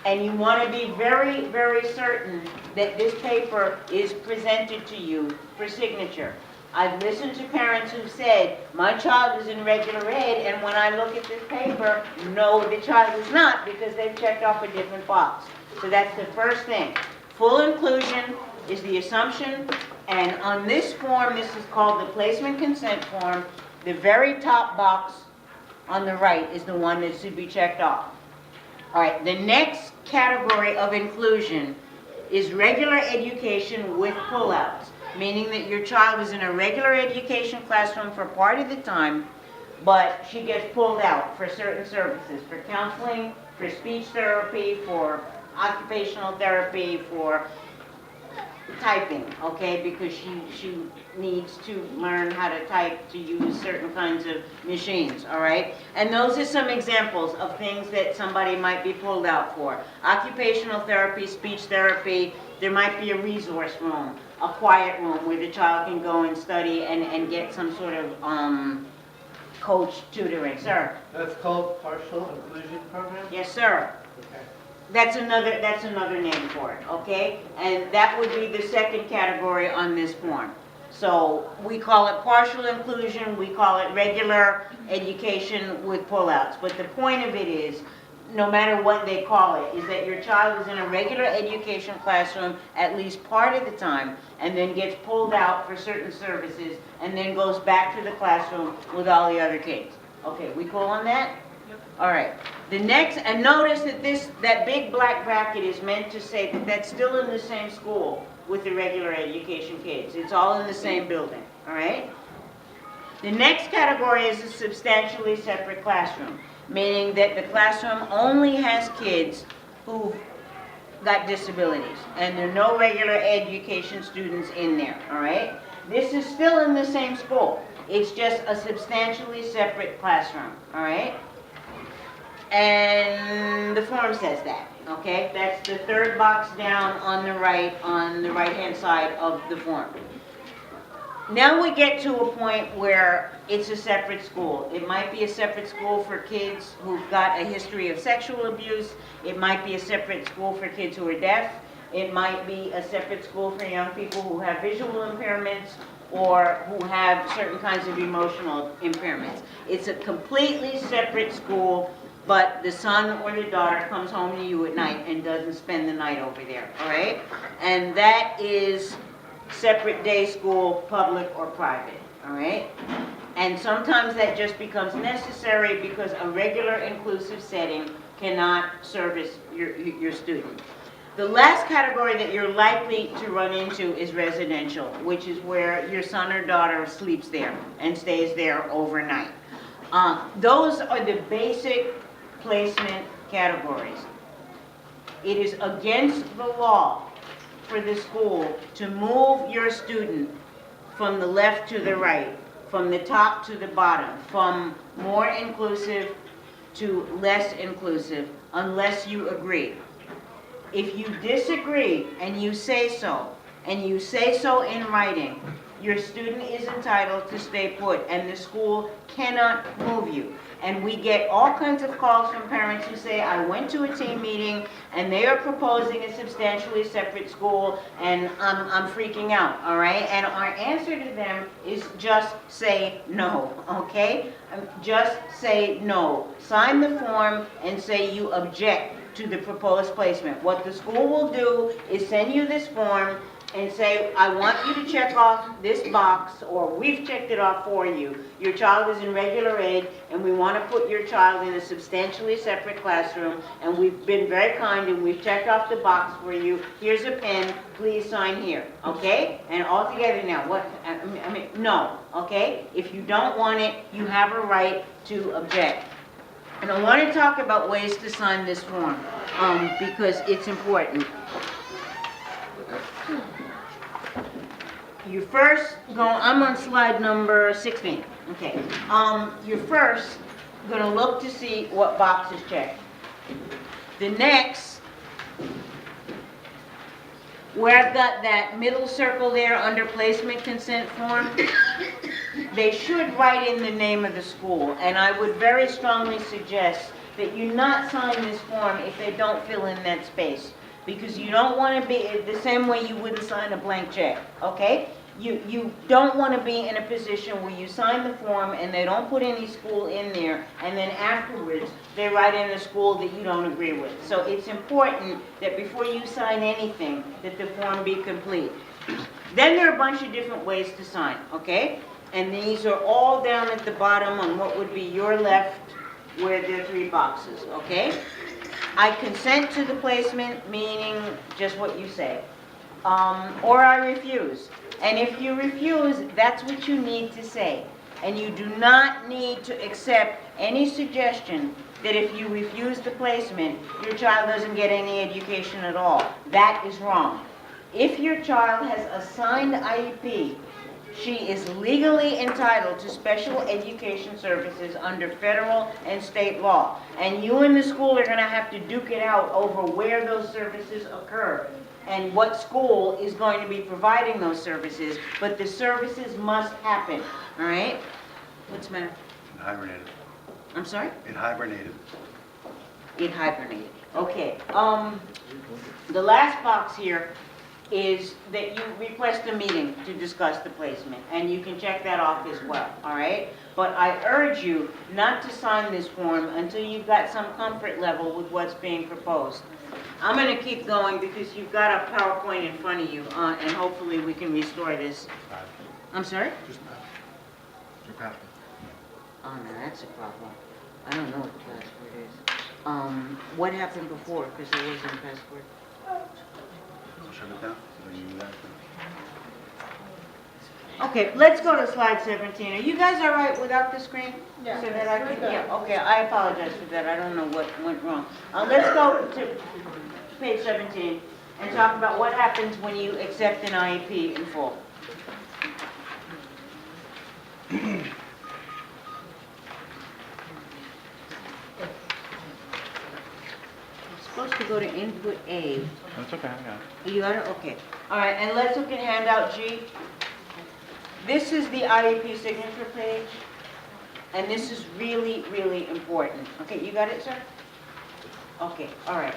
A: And you want to be very, very certain that this paper is presented to you for signature. I've listened to parents who've said, my child is in regular ed, and when I look at this paper, no, the child is not, because they've checked off a different box. So that's the first thing. Full inclusion is the assumption, and on this form, this is called the placement consent form. The very top box on the right is the one that should be checked off. All right, the next category of inclusion is regular education with pullouts, meaning that your child is in a regular education classroom for part of the time, but she gets pulled out for certain services, for counseling, for speech therapy, for occupational therapy, for typing, okay, because she needs to learn how to type to use certain kinds of machines, all right? And those are some examples of things that somebody might be pulled out for. Occupational therapy, speech therapy, there might be a resource room, a quiet room where the child can go and study and get some sort of coach tutoring. Sir?
D: That's called partial inclusion program?
A: Yes, sir.
D: Okay.
A: That's another name for it, okay? And that would be the second category on this form. So we call it partial inclusion, we call it regular education with pullouts. But the point of it is, no matter what they call it, is that your child is in a regular education classroom at least part of the time, and then gets pulled out for certain services, and then goes back to the classroom with all the other kids. Okay, we cool on that? All right. The next, and notice that that big black bracket is meant to say that that's still in the same school with the regular education kids. It's all in the same building, all right? The next category is a substantially separate classroom, meaning that the classroom only has kids who've got disabilities, and there are no regular education students in there, all right? This is still in the same school. It's just a substantially separate classroom, all right? And the form says that, okay? That's the third box down on the right-hand side of the form. Now we get to a point where it's a separate school. It might be a separate school for kids who've got a history of sexual abuse. It might be a separate school for kids who are deaf. It might be a separate school for young people who have visual impairments or who have certain kinds of emotional impairments. It's a completely separate school, but the son or the daughter comes home to you at night and doesn't spend the night over there, all right? And that is separate day school, public or private, all right? And sometimes that just becomes necessary because a regular inclusive setting cannot service your student. The last category that you're likely to run into is residential, which is where your son or daughter sleeps there and stays there overnight. Those are the basic placement categories. It is against the law for the school to move your student from the left to the right, from the top to the bottom, from more inclusive to less inclusive, unless you agree. If you disagree and you say so in writing, your student is entitled to stay put and the school cannot move you. And we get all kinds of calls from parents who say, I went to a team meeting and they are proposing a substantially separate school and I'm freaking out, all right? And our answer to them is just say no, okay? Just say no. Sign the form and say you object to the proposed placement. What the school will do is send you this form and say, I want you to check off this box, or we've checked it off for you. Your child is in regular aid, and we want to put your child in a substantially separate classroom, and we've been very kind, and we've checked off the box for you. Here's a pen, please sign here, okay? And all together now, no, okay? If you don't want it, you have a right to object. And I want to talk about ways to sign this form, because it's important. You first go, I'm on slide number 16, okay. You're first going to look to see what box is checked. The next, where I've got that middle circle there under placement consent form, they should write in the name of the school, and I would very strongly suggest that you not sign this form if they don't fill in that space, because you don't want to be the same way you wouldn't sign a blank check, okay? You don't want to be in a position where you sign the form and they don't put any school in there, and then afterwards they write in a school that you don't agree with. So it's important that before you sign anything, that the form be complete. Then there are a bunch of different ways to sign, okay? And these are all down at the bottom on what would be your left, where there are 3 boxes, okay? I consent to the placement, meaning just what you say. Or I refuse. And if you refuse, that's what you need to say. And you do not need to accept any suggestion that if you refuse the placement, your child doesn't get any education at all. That is wrong. If your child has a signed IEP, she is legally entitled to special education services under federal and state law. And you and the school are going to have to duke it out over where those services occur and what school is going to be providing those services. But the services must happen, all right? What's the matter?
C: It hibernated.
A: I'm sorry?
C: It hibernated.
A: It hibernated. Okay. The last box here is that you request a meeting to discuss the placement, and you can check that off as well, all right? But I urge you not to sign this form until you've got some comfort level with what's being proposed. I'm going to keep going because you've got a PowerPoint in front of you, and hopefully we can restore this. I'm sorry?
C: Just pass. Your password.
A: Oh, no, that's a problem. I don't know what the password is. What happened before? Because there wasn't a password.
C: So shut it down. So you do that.
A: Okay, let's go to slide 17. Are you guys all right without the screen?
B: Yeah.
A: So that I can, yeah, okay, I apologize for that. I don't know what went wrong. Let's go to page 17 and talk about what happens when you accept an IEP in full. Supposed to go to input A.
C: That's okay, I got it.
A: You got it? Okay. All right, and let's look at handout G. This is the IEP signature page, and this is really, really important. Okay, you got it, sir? Okay, all right.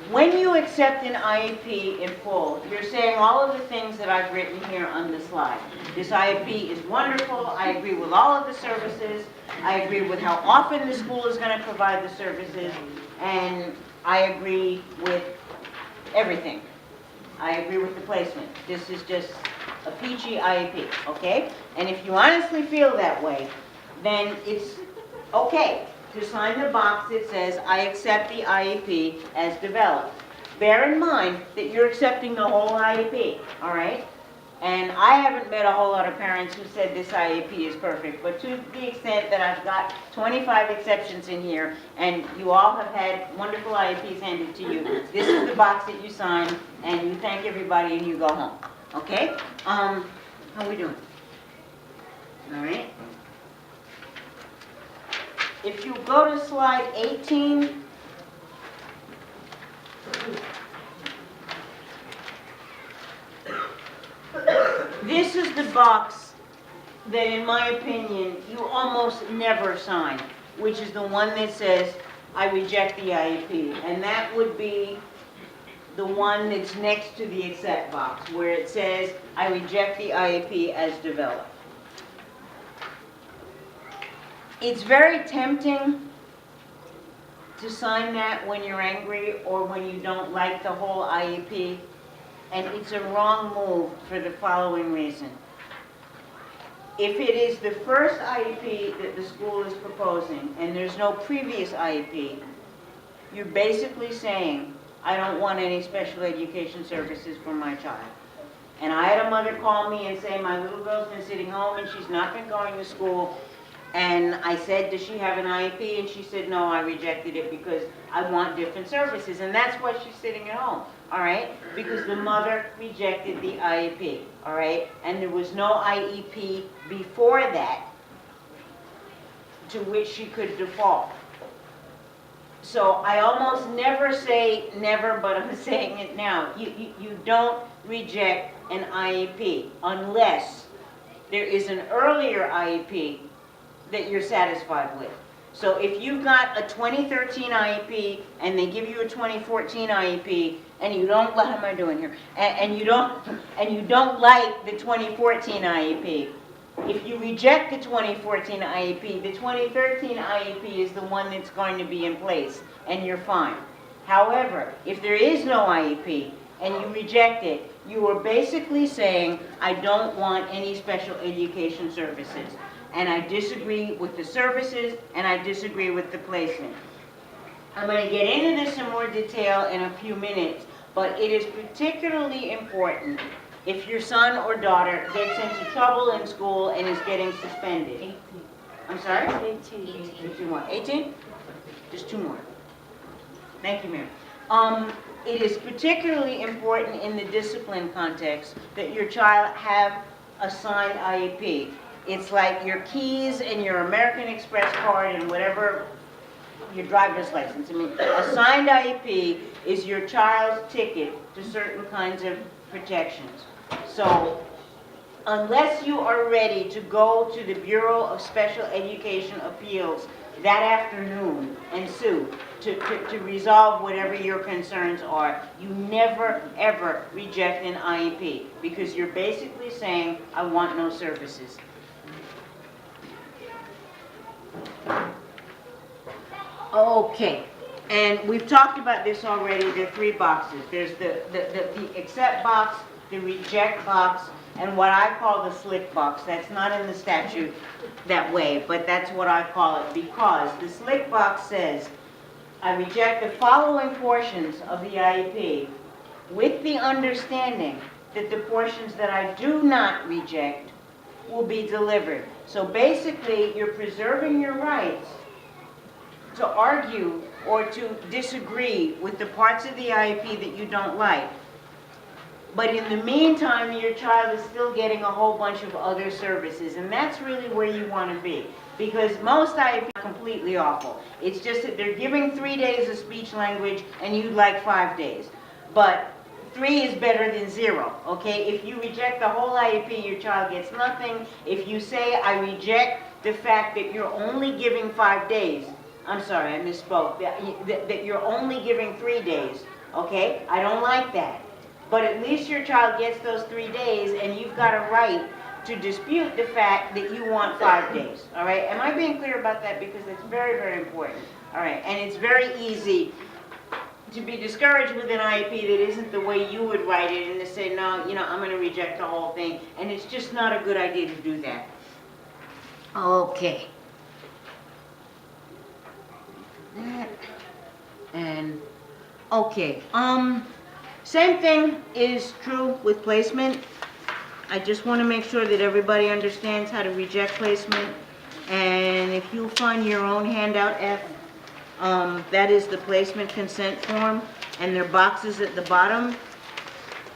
A: When you accept an IEP in full, you're saying all of the things that I've written here on the slide. This IEP is wonderful, I agree with all of the services, I agree with how often the school is going to provide the services, and I agree with everything. I agree with the placement. This is just a peachy IEP, okay? And if you honestly feel that way, then it's okay to sign the box that says, I accept the IEP as developed. Bear in mind that you're accepting the whole IEP, all right? And I haven't met a whole lot of parents who said this IEP is perfect, but to the extent that I've got 25 exceptions in here, and you all have had wonderful IEPs handed to you, this is the box that you sign, and you thank everybody and you go home, okay? How we doing? All right? If you go to slide 18, this is the box that, in my opinion, you almost never sign, which is the one that says, I reject the IEP. And that would be the one that's next to the accept box, where it says, I reject the IEP as developed. It's very tempting to sign that when you're angry or when you don't like the whole IEP, and it's a wrong move for the following reason. If it is the first IEP that the school is proposing and there's no previous IEP, you're basically saying, I don't want any special education services for my child. And I had a mother call me and say, my little girl's been sitting home and she's not been going to school. And I said, does she have an IEP? And she said, no, I rejected it because I want different services. And that's why she's sitting at home, all right? Because the mother rejected the IEP, all right? And there was no IEP before that to which she could default. So I almost never say never, but I'm saying it now. You don't reject an IEP unless there is an earlier IEP that you're satisfied with. So if you've got a 2013 IEP and they give you a 2014 IEP and you don't, what am I doing here? And you don't like the 2014 IEP, if you reject the 2014 IEP, the 2013 IEP is the one that's going to be in place and you're fine. However, if there is no IEP and you reject it, you are basically saying, I don't want any special education services. And I disagree with the services, and I disagree with the placement. I'm going to get into this in more detail in a few minutes, but it is particularly important if your son or daughter gets into trouble in school and is getting suspended.
E: 18.
A: I'm sorry?
E: 18.
A: 18 what? 18? Just 2 more. Thank you, Mary. It is particularly important in the discipline context that your child have a signed IEP. It's like your keys and your American Express card and whatever, your driver's license. I mean, a signed IEP is your child's ticket to certain kinds of protections. So unless you are ready to go to the Bureau of Special Education Appeals that afternoon and sue to resolve whatever your concerns are, you never, ever reject an IEP because you're basically saying, I want no services. Okay, and we've talked about this already. There are 3 boxes. There's the accept box, the reject box, and what I call the slick box. That's not in the statute that way, but that's what I call it because the slick box says, I reject the following portions of the IEP with the understanding that the portions that I do not reject will be delivered. So basically, you're preserving your rights to argue or to disagree with the parts of the IEP that you don't like. But in the meantime, your child is still getting a whole bunch of other services, and that's really where you want to be. Because most IEPs are completely awful. It's just that they're giving 3 days of speech language and you'd like 5 days. But 3 is better than 0, okay? If you reject the whole IEP, your child gets nothing. If you say, I reject the fact that you're only giving 5 days, I'm sorry, I misspoke, that you're only giving 3 days, okay? I don't like that. But at least your child gets those 3 days, and you've got a right to dispute the fact that you want 5 days, all right? Am I being clear about that? Because it's very, very important, all right? And it's very easy to be discouraged with an IEP that isn't the way you would write it, and to say, no, you know, I'm going to reject the whole thing, and it's just not a good idea to do that. Okay. And, okay, same thing is true with placement. I just want to make sure that everybody understands how to reject placement. And if you find your own handout F, that is the placement consent form, and there are boxes at the bottom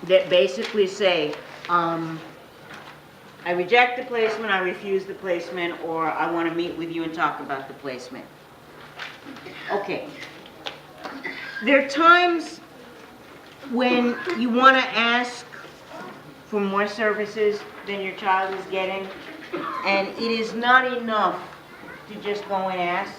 A: that basically say, I reject the placement, I refuse the placement, or I want to meet with you and talk about the placement. Okay. There are times when you want to ask for more services than your child is getting, and it is not enough to just go and ask.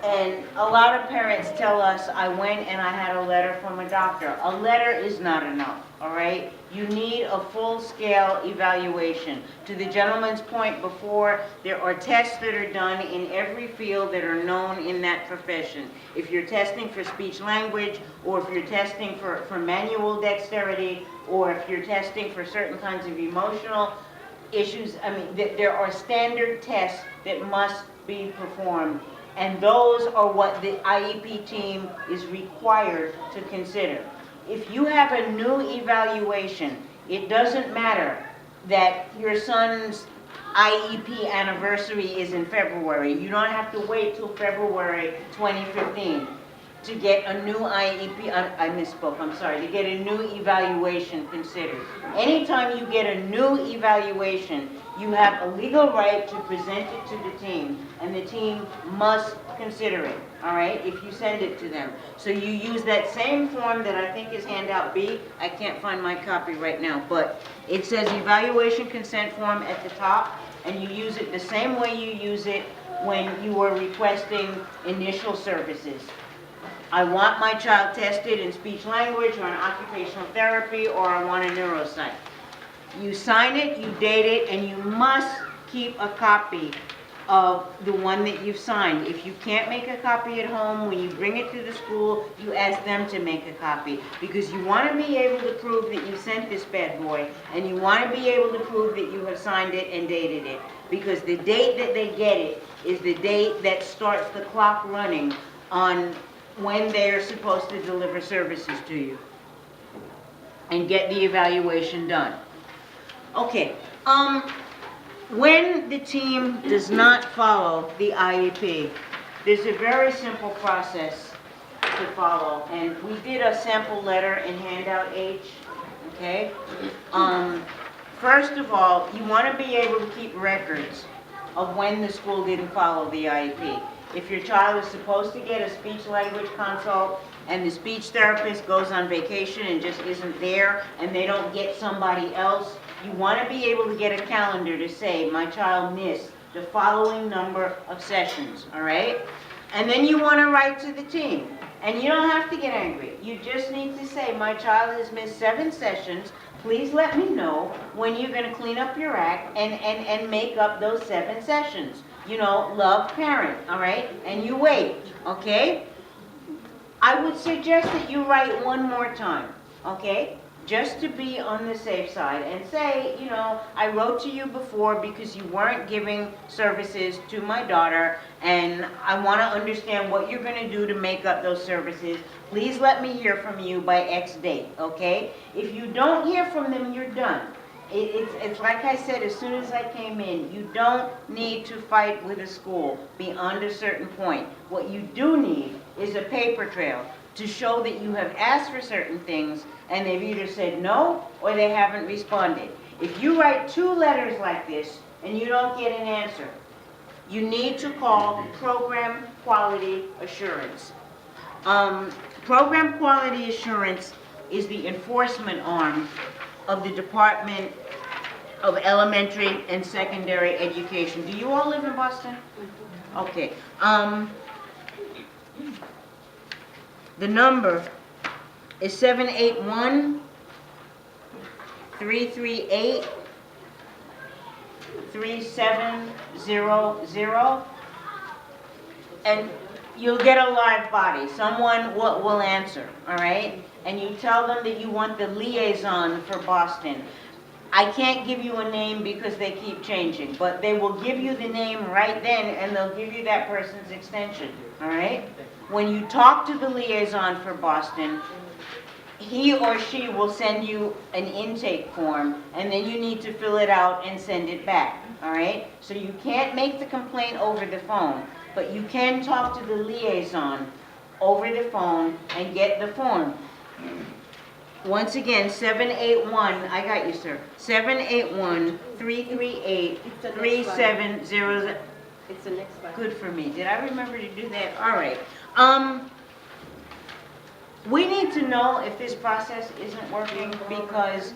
A: And a lot of parents tell us, I went and I had a letter from a doctor. A letter is not enough, all right? You need a full-scale evaluation. To the gentleman's point before, there are tests that are done in every field that are known in that profession. If you're testing for speech language, or if you're testing for manual dexterity, or if you're testing for certain kinds of emotional issues, I mean, there are standard tests that must be performed. And those are what the IEP team is required to consider. If you have a new evaluation, it doesn't matter that your son's IEP anniversary is in February. You don't have to wait till February 2015 to get a new IEP, I misspoke, I'm sorry, to get a new evaluation considered. Anytime you get a new evaluation, you have a legal right to present it to the team, and the team must consider it, all right, if you send it to them. So you use that same form that I think is handout B. I can't find my copy right now, but it says evaluation consent form at the top, and you use it the same way you use it when you are requesting initial services. I want my child tested in speech language or in occupational therapy, or I want a neuropsych. You sign it, you date it, and you must keep a copy of the one that you've signed. If you can't make a copy at home, when you bring it to the school, you ask them to make a copy, because you want to be able to prove that you sent this bad boy, and you want to be able to prove that you have signed it and dated it, because the date that they get it is the date that starts the clock running on when they are supposed to deliver services to you and get the evaluation done. Okay, when the team does not follow the IEP, there's a very simple process to follow, and we did a sample letter in handout H, okay? First of all, you want to be able to keep records of when the school didn't follow the IEP. If your child is supposed to get a speech language consult and the speech therapist goes on vacation and just isn't there, and they don't get somebody else, you want to be able to get a calendar to say, my child missed the following number of sessions, all right? And then you want to write to the team. And you don't have to get angry. You just need to say, my child has missed 7 sessions. Please let me know when you're going to clean up your act and make up those 7 sessions. You know, love, parent, all right? And you wait, okay? I would suggest that you write one more time, okay? Just to be on the safe side, and say, you know, I wrote to you before because you weren't giving services to my daughter, and I want to understand what you're going to do to make up those services. Please let me hear from you by X date, okay? If you don't hear from them, you're done. It's like I said as soon as I came in, you don't need to fight with a school beyond a certain point. What you do need is a paper trail to show that you have asked for certain things and they've either said no or they haven't responded. If you write 2 letters like this and you don't get an answer, you need to call Program Quality Assurance. Program Quality Assurance is the enforcement arm of the Department of Elementary and Secondary Education. Do you all live in Boston? Okay. The number is 781-338-3700. And you'll get a live body. Someone will answer, all right? And you tell them that you want the liaison for Boston. I can't give you a name because they keep changing, but they will give you the name right then, and they'll give you that person's extension, all right? When you talk to the liaison for Boston, he or she will send you an intake form, and then you need to fill it out and send it back, all right? So you can't make the complaint over the phone, but you can talk to the liaison over the phone and get the form. Once again, 781, I got you, sir. 781-338-3700.
J: It's the next slide.
A: Good for me. Did I remember to do that? All right. We need to know if this process isn't working, because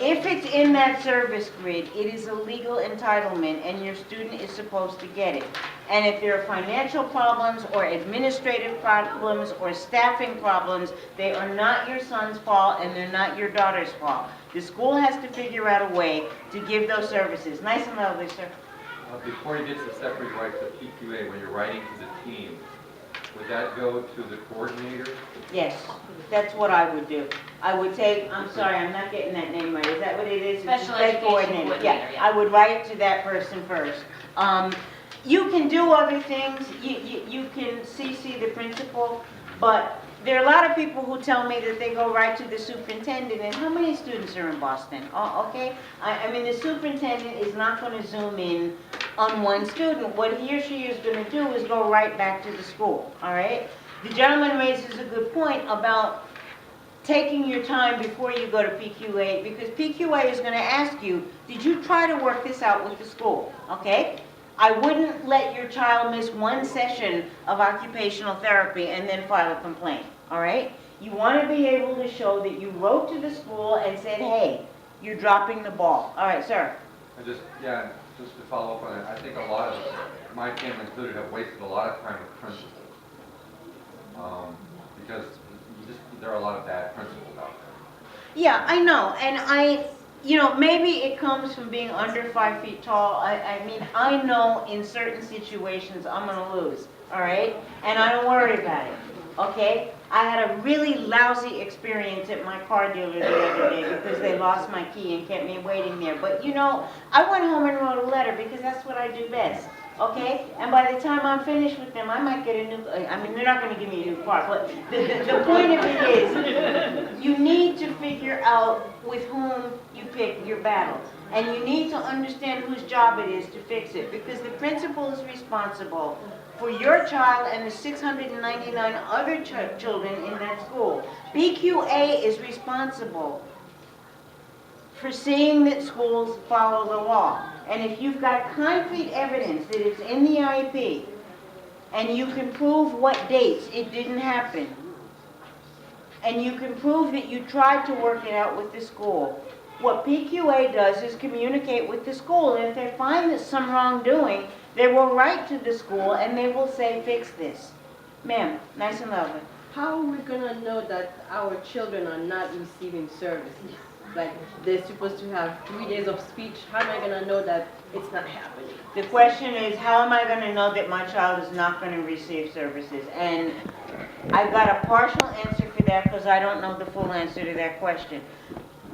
A: if it's in that service grid, it is a legal entitlement and your student is supposed to get it. And if there are financial problems or administrative problems or staffing problems, they are not your son's fault and they're not your daughter's fault. The school has to figure out a way to give those services. Nice and lovely, sir.
F: Before you get to the separate rights of PQA, when you're writing to the team, would that go to the coordinator?
A: Yes, that's what I would do. I would take, I'm sorry, I'm not getting that name right. Is that what it is? It's
G: Special
A: the
G: education coordinator,
A: Yeah,
G: yeah.
A: I would write to that person first. You can do other things. You can CC the principal, but there are a lot of people who tell me that they go right to the superintendent. And how many students are in Boston? Oh, okay. I mean, the superintendent is not going to zoom in on one student. What he or she is going to do is go right back to the school, all right? The gentleman raises a good point about taking your time before you go to PQA, because PQA is going to ask you, did you try to work this out with the school, okay? I wouldn't let your child miss one session of occupational therapy and then file a complaint, all right? You want to be able to show that you wrote to the school and said, hey, you're dropping the ball. All right, sir.
F: Just to follow up on that, I think a lot of us, my family included, have wasted a lot of time with principals. Because there are a lot of bad principals out there.
A: Yeah, I know, and maybe it comes from being under 5 feet tall. I mean, I know in certain situations I'm going to lose, all right? And I don't worry about it, okay? I had a really lousy experience at my car dealer the other day because they lost my key and kept me waiting there. But I went home and wrote a letter because that's what I do best, okay? And by the time I'm finished with them, I might get a new, I mean, they're not going to give me a new car, but the point of it is, you need to figure out with whom you pick your battles. And you need to understand whose job it is to fix it, because the principal is responsible for your child and the 699 other children in that school. BQA is responsible for seeing that schools follow the law. And if you've got concrete evidence that it's in the IEP, and you can prove what dates it didn't happen, and you can prove that you tried to work it out with the school, what PQA does is communicate with the school, and if they find that some wrongdoing, they will write to the school and they will say, fix this. Ma'am, nice and lovely.
J: How are we gonna know that our children are not receiving services? Like, they're supposed to have 3 days of speech. How am I gonna know that it's not happening?
A: The question is, how am I going to know that my child is not going to receive services? And I've got a partial answer for that because I don't know the full answer to that question.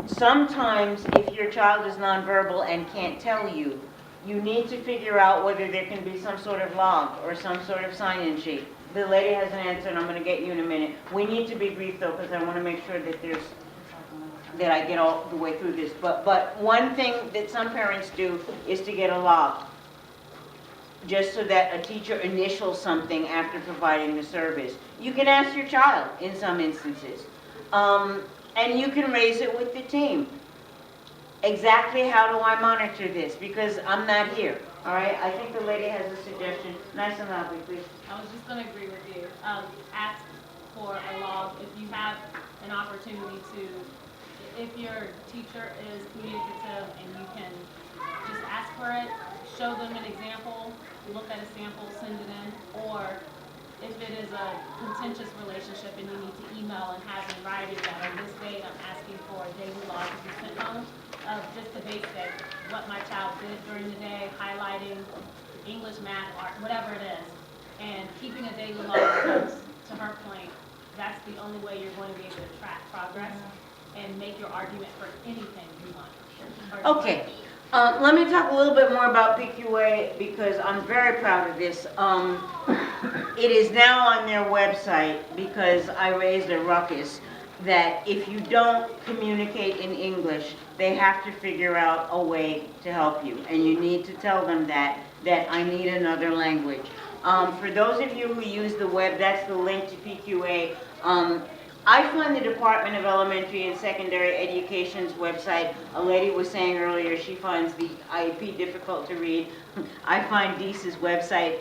A: Sometimes, if your child is nonverbal and can't tell you, you need to figure out whether there can be some sort of log or some sort of sign-in sheet. The lady has an answer, and I'm going to get you in a minute. We need to be brief, though, because I want to make sure that that I get all the way through this. But one thing that some parents do is to get a log, just so that a teacher initials something after providing the service. You can ask your child in some instances. And you can raise it with the team. Exactly how do I monitor this? Because I'm not here, all right? I think the lady has a suggestion. Nice and loudly, please.
I: I was just gonna agree with you. Ask for a log. If you have an opportunity to, if your teacher is communicative and you can just ask for it, show them an example, look at a sample, send it in, or if it is a contentious relationship and you need to email and have in writing that on this date I'm asking for a daily log to be sent home of just the basic, what my child did during the day, highlighting English, math, art, whatever it is, and keeping a daily log because, to her point, that's the only way you're going to be able to track progress and make your argument for anything you want.
A: Okay, let me talk a little bit more about PQA because I'm very proud of this. It is now on their website because I raised a ruckus that if you don't communicate in English, they have to figure out a way to help you. And you need to tell them that I need another language. For those of you who use the web, that's the link to PQA. I find the Department of Elementary and Secondary Education's website, a lady was saying earlier she finds the IEP difficult to read. I find DEES's website,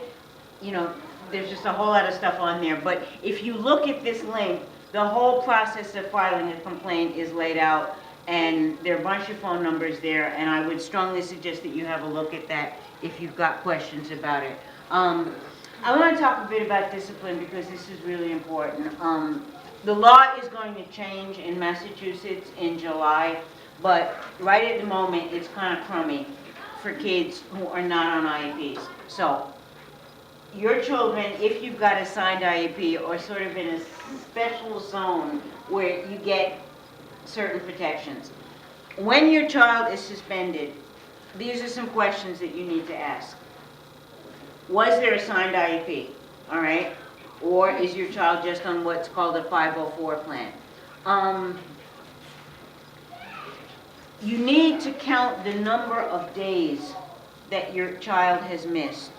A: you know, there's just a whole lot of stuff on there. But if you look at this link, the whole process of filing a complaint is laid out, and there are a bunch of phone numbers there, and I would strongly suggest that you have a look at that if you've got questions about it. I want to talk a bit about discipline because this is really important. The law is going to change in Massachusetts in July, but right at the moment, it's kind of crummy for kids who are not on IEPs. So, your children, if you've got a signed IEP or sort of in a special zone where you get certain protections, when your child is suspended, these are some questions that you need to ask. Was there a signed IEP? All right? Or is your child just on what's called a 504 plan? You need to count the number of days that your child has missed.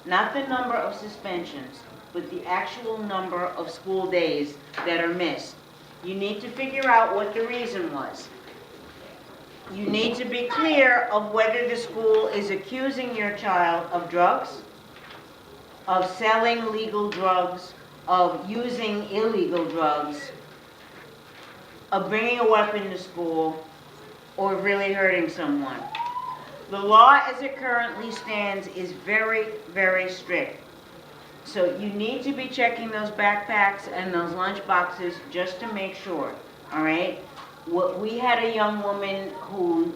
A: Not the number of suspensions, but the actual number of school days that are missed. You need to figure out what the reason was. You need to be clear of whether the school is accusing your child of drugs, of selling legal drugs, of using illegal drugs, of bringing a weapon to school, or really hurting someone. The law as it currently stands is very, very strict. So you need to be checking those backpacks and those lunch boxes just to make sure, all right? We had a young woman who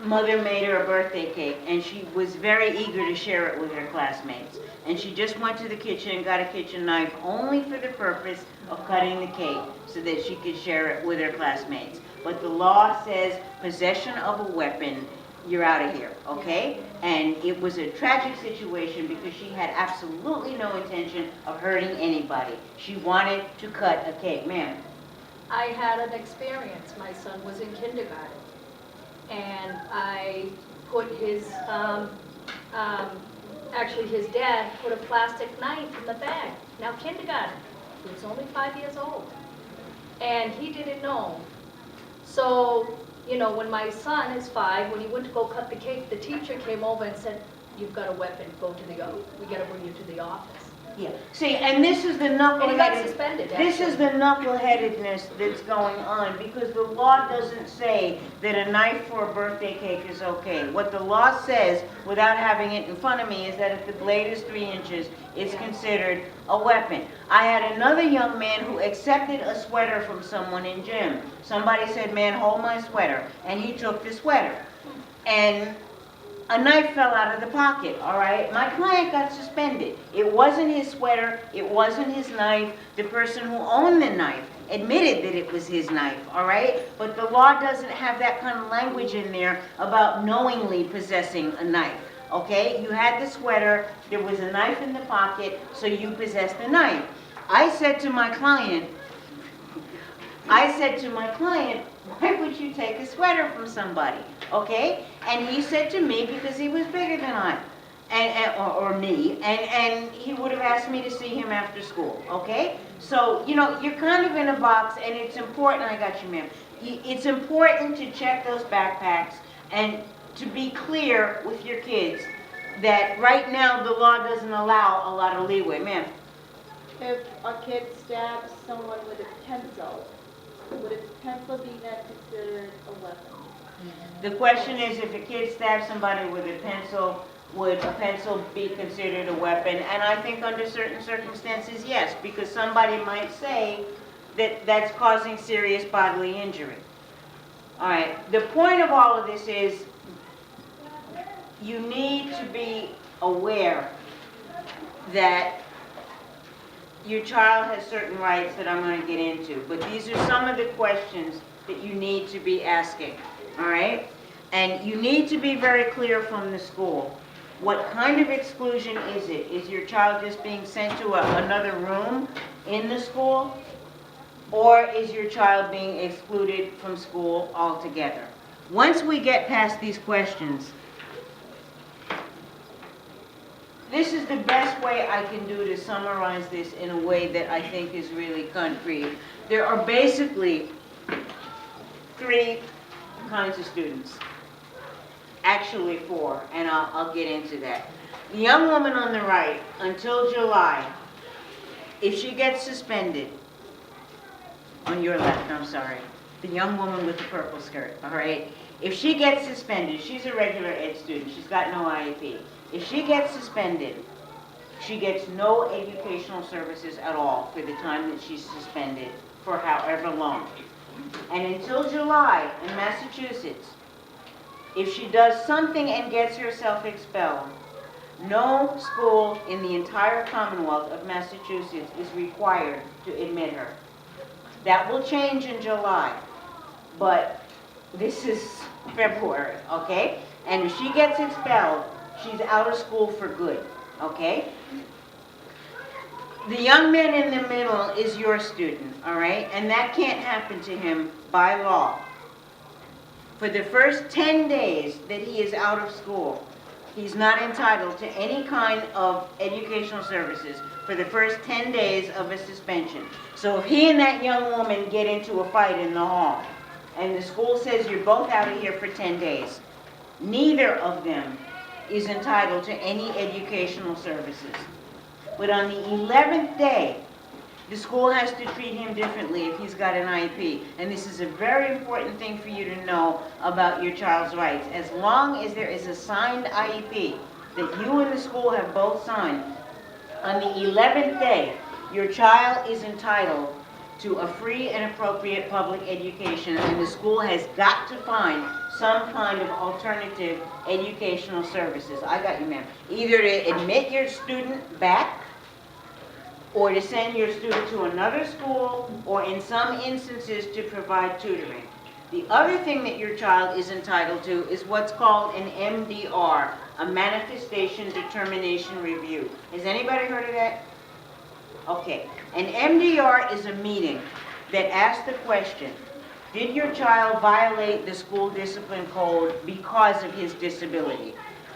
A: mother made her a birthday cake, and she was very eager to share it with her classmates. And she just went to the kitchen and got a kitchen knife only for the purpose of cutting the cake so that she could share it with her classmates. But the law says possession of a weapon, you're out of here, okay? And it was a tragic situation because she had absolutely no intention of hurting anybody. She wanted to cut a cake. Ma'am?
K: I had an experience. My son was in kindergarten, and I put his, actually his dad put a plastic knife in the bag. Now kindergarten, he was only 5 years old, and he didn't know. So, you know, when my son is 5, when he went to go cut the cake, the teacher came over and said, "You've got a weapon, go to the, we gotta bring you to the office."
A: Yeah. See, and this is the
K: And he got
A: knuckleheaded.
K: suspended,
A: This is
K: actually.
A: the knuckleheadedness that's going on because the law doesn't say that a knife for a birthday cake is okay. What the law says, without having it in front of me, is that if the blade is 3 inches, it's considered a weapon. I had another young man who accepted a sweater from someone in gym. Somebody said, "Man, hold my sweater," and he took the sweater. And a knife fell out of the pocket, all right? My client got suspended. It wasn't his sweater. It wasn't his knife. The person who owned the knife admitted that it was his knife, all right? But the law doesn't have that kind of language in there about knowingly possessing a knife, okay? You had the sweater. There was a knife in the pocket, so you possessed the knife. I said to my client, why would you take a sweater from somebody, okay? And he said to me, because he was bigger than I, or me, and he would have asked me to see him after school, okay? So, you know, you're kind of in a box, and it's important, I got you, ma'am. It's important to check those backpacks and to be clear with your kids that right now the law doesn't allow a lot of leeway. Ma'am?
L: if a kid stabs someone with a pencil, would a pencil be then considered a weapon?
A: The question is, if a kid stabs somebody with a pencil, would a pencil be considered a weapon? And I think under certain circumstances, yes, because somebody might say that that's causing serious bodily injury. All right, the point of all of this is you need to be aware that your child has certain rights that I'm going to get into, but these are some of the questions that you need to be asking, all right? And you need to be very clear from the school. What kind of exclusion is it? Is your child just being sent to another room in the school? Or is your child being excluded from school altogether? Once we get past these questions, this is the best way I can do to summarize this in a way that I think is really concrete. There are basically three kinds of students. Actually four, and I'll get into that. The young woman on the right, until July, if she gets suspended, on your left, I'm sorry, the young woman with the purple skirt, all right? If she gets suspended, she's a regular ed student, she's got no IEP. If she gets suspended, she gets no educational services at all for the time that she's suspended, for however long. And until July, in Massachusetts, if she does something and gets herself expelled, no school in the entire Commonwealth of Massachusetts is required to admit her. That will change in July, but this is February, okay? And if she gets expelled, she's out of school for good, okay? The young man in the middle is your student, all right? And that can't happen to him by law. For the first 10 days that he is out of school, he's not entitled to any kind of educational services for the first 10 days of a suspension. So if he and that young woman get into a fight in the hall, and the school says you're both out of here for 10 days, neither of them is entitled to any educational services. But on the 11th day, the school has to treat him differently if he's got an IEP. And this is a very important thing for you to know about your child's rights. As long as there is a signed IEP that you and the school have both signed, on the 11th day, your child is entitled to a free and appropriate public education, and the school has got to find some kind of alternative educational services. I got you, ma'am. Either to admit your student back, or to send your student to another school, or in some instances to provide tutoring. The other thing that your child is entitled to is what's called an MDR, a Manifestation Determination Review. Has anybody heard of that? Okay. An MDR is a meeting that asks the question, did your child violate the school discipline code because of his disability?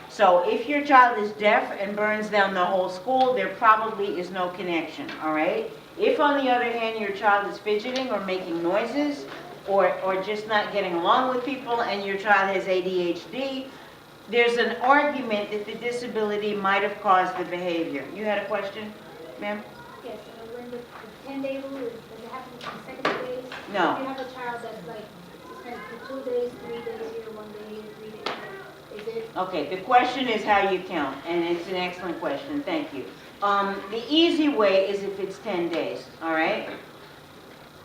A: So if your child is deaf and burns down the whole school, there probably is no connection, all right? If, on the other hand, your child is fidgeting or making noises or just not getting along with people and your child has ADHD, there's an argument that the disability might have caused the behavior. You had a question, ma'am?
M: Yes, when the 10-day rule, does it happen consecutive days?
A: No.
M: If you have a child that's like suspended for 2 days, 3 days here, 1 day here, 3 days there, is it?
A: Okay, the question is how you count, and it's an excellent question, thank you. The easy way is if it's 10 days, all right?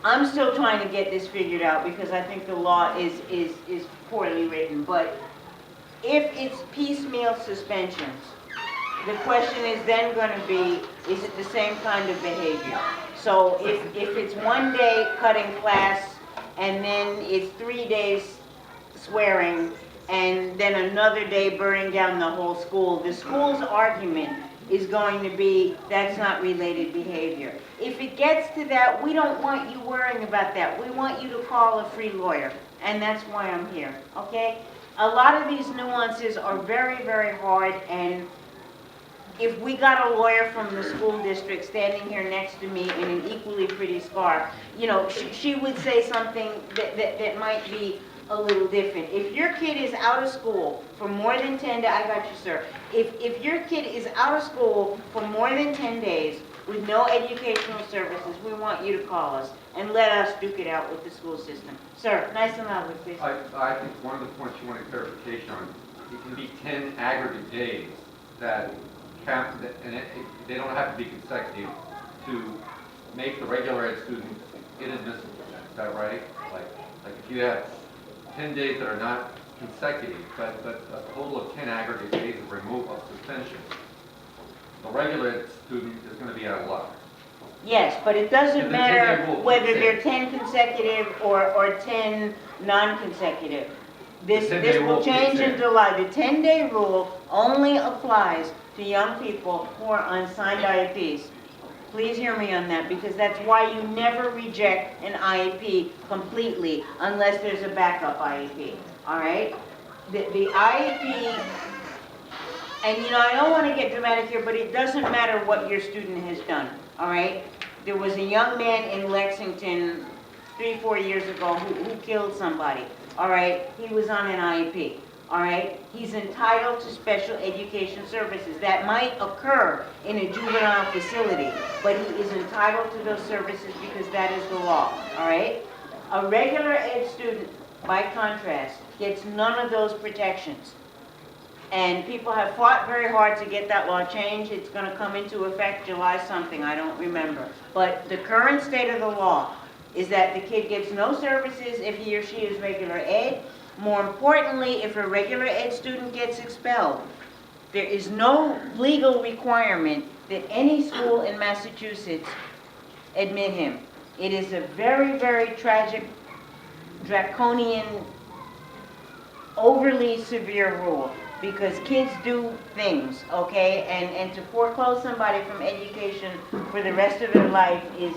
A: I'm still trying to get this figured out because I think the law is poorly written, but if it's piecemeal suspensions, the question is then going to be, is it the same kind of behavior? So if it's 1 day cutting class, and then it's 3 days swearing, and then another day burning down the whole school, the school's argument is going to be that's not related behavior. If it gets to that, we don't want you worrying about that. We want you to call a free lawyer, and that's why I'm here, okay? A lot of these nuances are very, very hard, and if we got a lawyer from the school district standing here next to me in an equally pretty scarf, you know, she would say something that might be a little different. If your kid is out of school for more than 10 days, I got you, sir. If your kid is out of school for more than 10 days with no educational services, we want you to call us and let us duke it out with the school system. Sir, nice and loudly, please.
F: I think one of the points you wanted clarification on, it can be 10 aggregate days that count, and they don't have to be consecutive to make the regular ed student inadmissible. Is that right? Like if you have 10 days that are not consecutive, but a total of 10 aggregate days of removal of suspension, the regular ed student is going to be out of luck.
A: Yes, but it doesn't
F: And the
A: matter
F: 10-day rule
A: whether
F: kicks in.
A: they're 10 consecutive or 10 non-consecutive. This
F: 10-day
A: will
F: rule
A: change
F: kicks
A: in
F: in.
A: July. The 10-day rule only applies to young people who are on signed IEPs. Please hear me on that, because that's why you never reject an IEP completely unless there's a backup IEP, all right? The IEP, and I don't want to get dramatic here, but it doesn't matter what your student has done, all right? There was a young man in Lexington 3-4 years ago who killed somebody, all right? He was on an IEP, all right? He's entitled to special education services. That might occur in a juvenile facility, but he is entitled to those services because that is the law, all right? A regular ed student, by contrast, gets none of those protections. And people have fought very hard to get that law changed. It's going to come into effect July something, I don't remember. But the current state of the law is that the kid gets no services if he or she is regular ed. More importantly, if a regular ed student gets expelled, there is no legal requirement that any school in Massachusetts admit him. It is a very, very tragic, draconian, overly severe rule, because kids do things, okay? And to foreclose somebody from education for the rest of their life is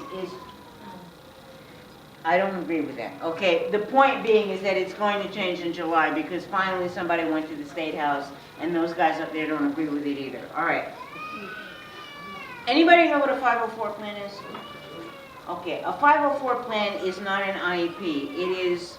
A: I don't agree with that, okay? The point being is that it's going to change in July because finally somebody went to the State House and those guys up there don't agree with it either. All right. Anybody know what a 504 plan is? Okay, a 504 plan is not an IEP. It is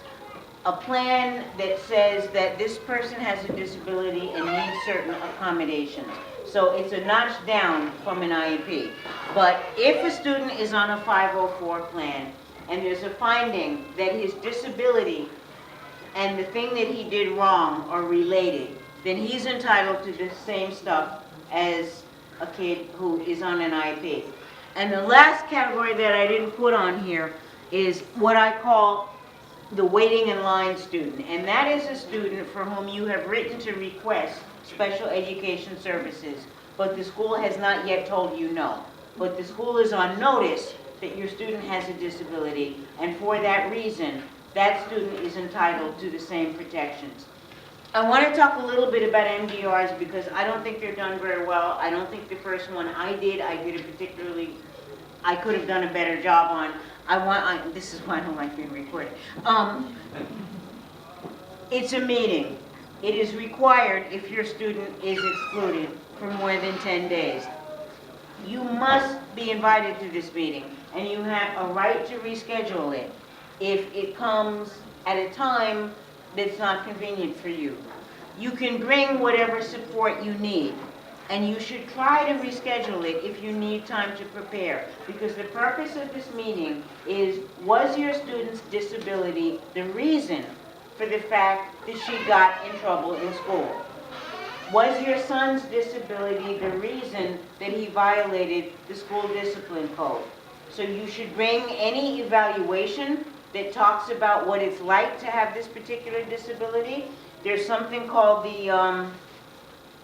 A: a plan that says that this person has a disability and needs certain accommodations. So it's a notch down from an IEP. But if a student is on a 504 plan and there's a finding that his disability and the thing that he did wrong are related, then he's entitled to the same stuff as a kid who is on an IEP. And the last category that I didn't put on here is what I call the waiting in line student. And that is a student for whom you have written to request special education services, but the school has not yet told you no. But the school is on notice that your student has a disability, and for that reason, that student is entitled to the same protections. I want to talk a little bit about MDRs because I don't think they're done very well. I don't think the first one I did a particularly, I could have done a better job on. This is why I don't like being recorded. It's a meeting. It is required if your student is excluded for more than 10 days. You must be invited to this meeting, and you have a right to reschedule it if it comes at a time that's not convenient for you. You can bring whatever support you need, and you should try to reschedule it if you need time to prepare, because the purpose of this meeting is, was your student's disability the reason for the fact that she got in trouble in school? Was your son's disability the reason that he violated the school discipline code? So you should bring any evaluation that talks about what it's like to have this particular disability. There's something called the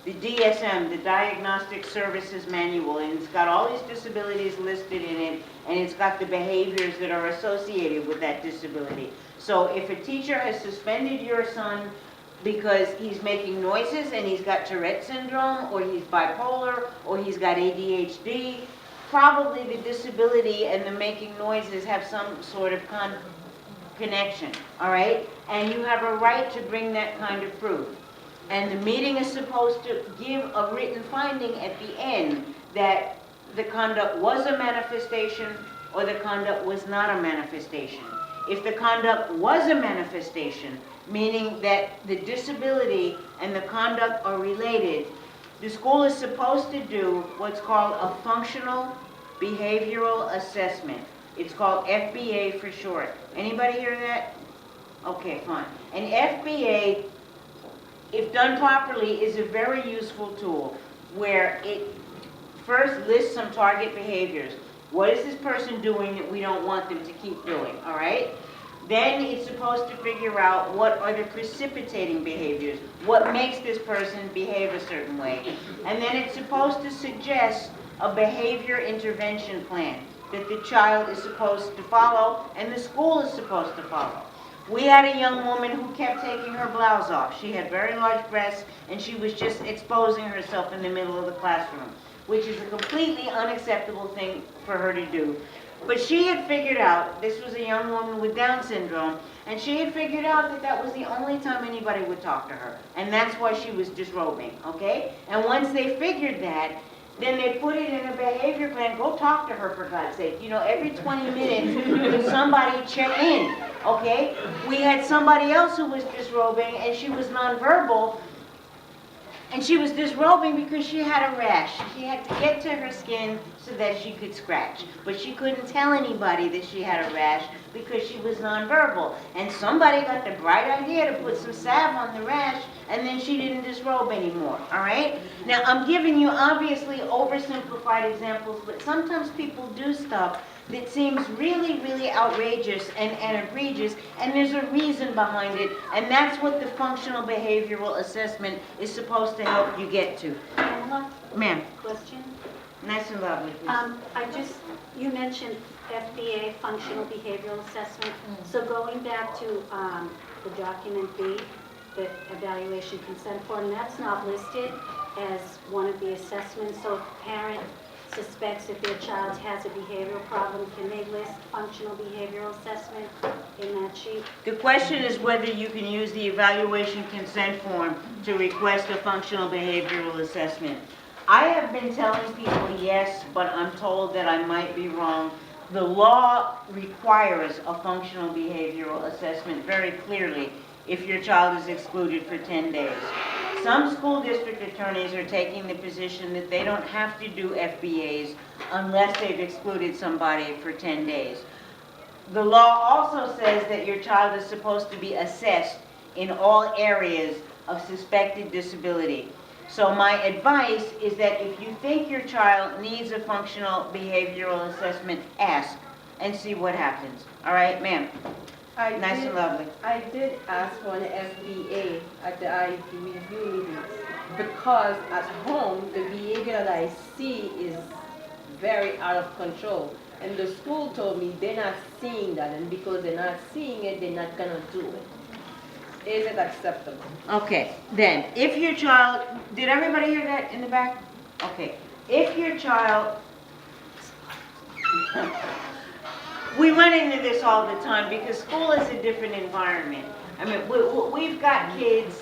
A: DSM, the Diagnostic Services Manual, and it's got all these disabilities listed in it, and it's got the behaviors that are associated with that disability. So if a teacher has suspended your son because he's making noises and he's got Tourette syndrome, or he's bipolar, or he's got ADHD, probably the disability and the making noises have some sort of connection, all right? And you have a right to bring that kind of proof. And the meeting is supposed to give a written finding at the end that the conduct was a manifestation or the conduct was not a manifestation. If the conduct was a manifestation, meaning that the disability and the conduct are related, the school is supposed to do what's called a functional behavioral assessment. It's called FBA for short. Anybody hear that? Okay, fine. An FBA, if done properly, is a very useful tool where it first lists some target behaviors. What is this person doing that we don't want them to keep doing, all right? Then it's supposed to figure out what are the precipitating behaviors, what makes this person behave a certain way. And then it's supposed to suggest a behavior intervention plan that the child is supposed to follow and the school is supposed to follow. We had a young woman who kept taking her blouse off. She had very large breasts and she was just exposing herself in the middle of the classroom, which is a completely unacceptable thing for her to do. But she had figured out, this was a young woman with Down syndrome, and she had figured out that that was the only time anybody would talk to her. And that's why she was disrobing, okay? And once they figured that, then they put it in a behavior plan. Go talk to her, for God's sake. You know, every 20 minutes, would somebody check in, okay? We had somebody else who was disrobing, and she was nonverbal. And she was disrobing because she had a rash. She had to get to her skin so that she could scratch. But she couldn't tell anybody that she had a rash because she was nonverbal. And somebody got the bright idea to put some salve on the rash, and then she didn't disrobe anymore, all right? Now, I'm giving you obviously oversimplified examples, but sometimes people do stuff that seems really, really outrageous and egregious, and there's a reason behind it, and that's what the functional behavioral assessment is supposed to help you get to.
E: Pamela,
A: Ma'am,
E: question?
A: nice and lovely, please.
E: You mentioned FBA, Functional Behavioral Assessment. So going back to the document B, the evaluation consent form, that's not listed as one of the assessments. So if a parent suspects that their child has a behavioral problem, can they list functional behavioral assessment in that sheet?
A: The question is whether you can use the evaluation consent form to request a functional behavioral assessment. I have been telling people yes, but I'm told that I might be wrong. The law requires a functional behavioral assessment very clearly if your child is excluded for 10 days. Some school district attorneys are taking the position that they don't have to do FBAs unless they've excluded somebody for 10 days. The law also says that your child is supposed to be assessed in all areas of suspected disability. So my advice is that if you think your child needs a functional behavioral assessment, ask and see what happens. All right, ma'am? Nice and lovely.
J: I did ask for an FBA at the IEP review meeting because at home the behavior that I see is very out of control. And the school told me they're not seeing that, and because they're not seeing it, they're not gonna do it. Is it acceptable?
A: Okay, then, if your child, did everybody hear that in the back? Okay, if your child, we run into this all the time because school is a different environment. I mean, we've got kids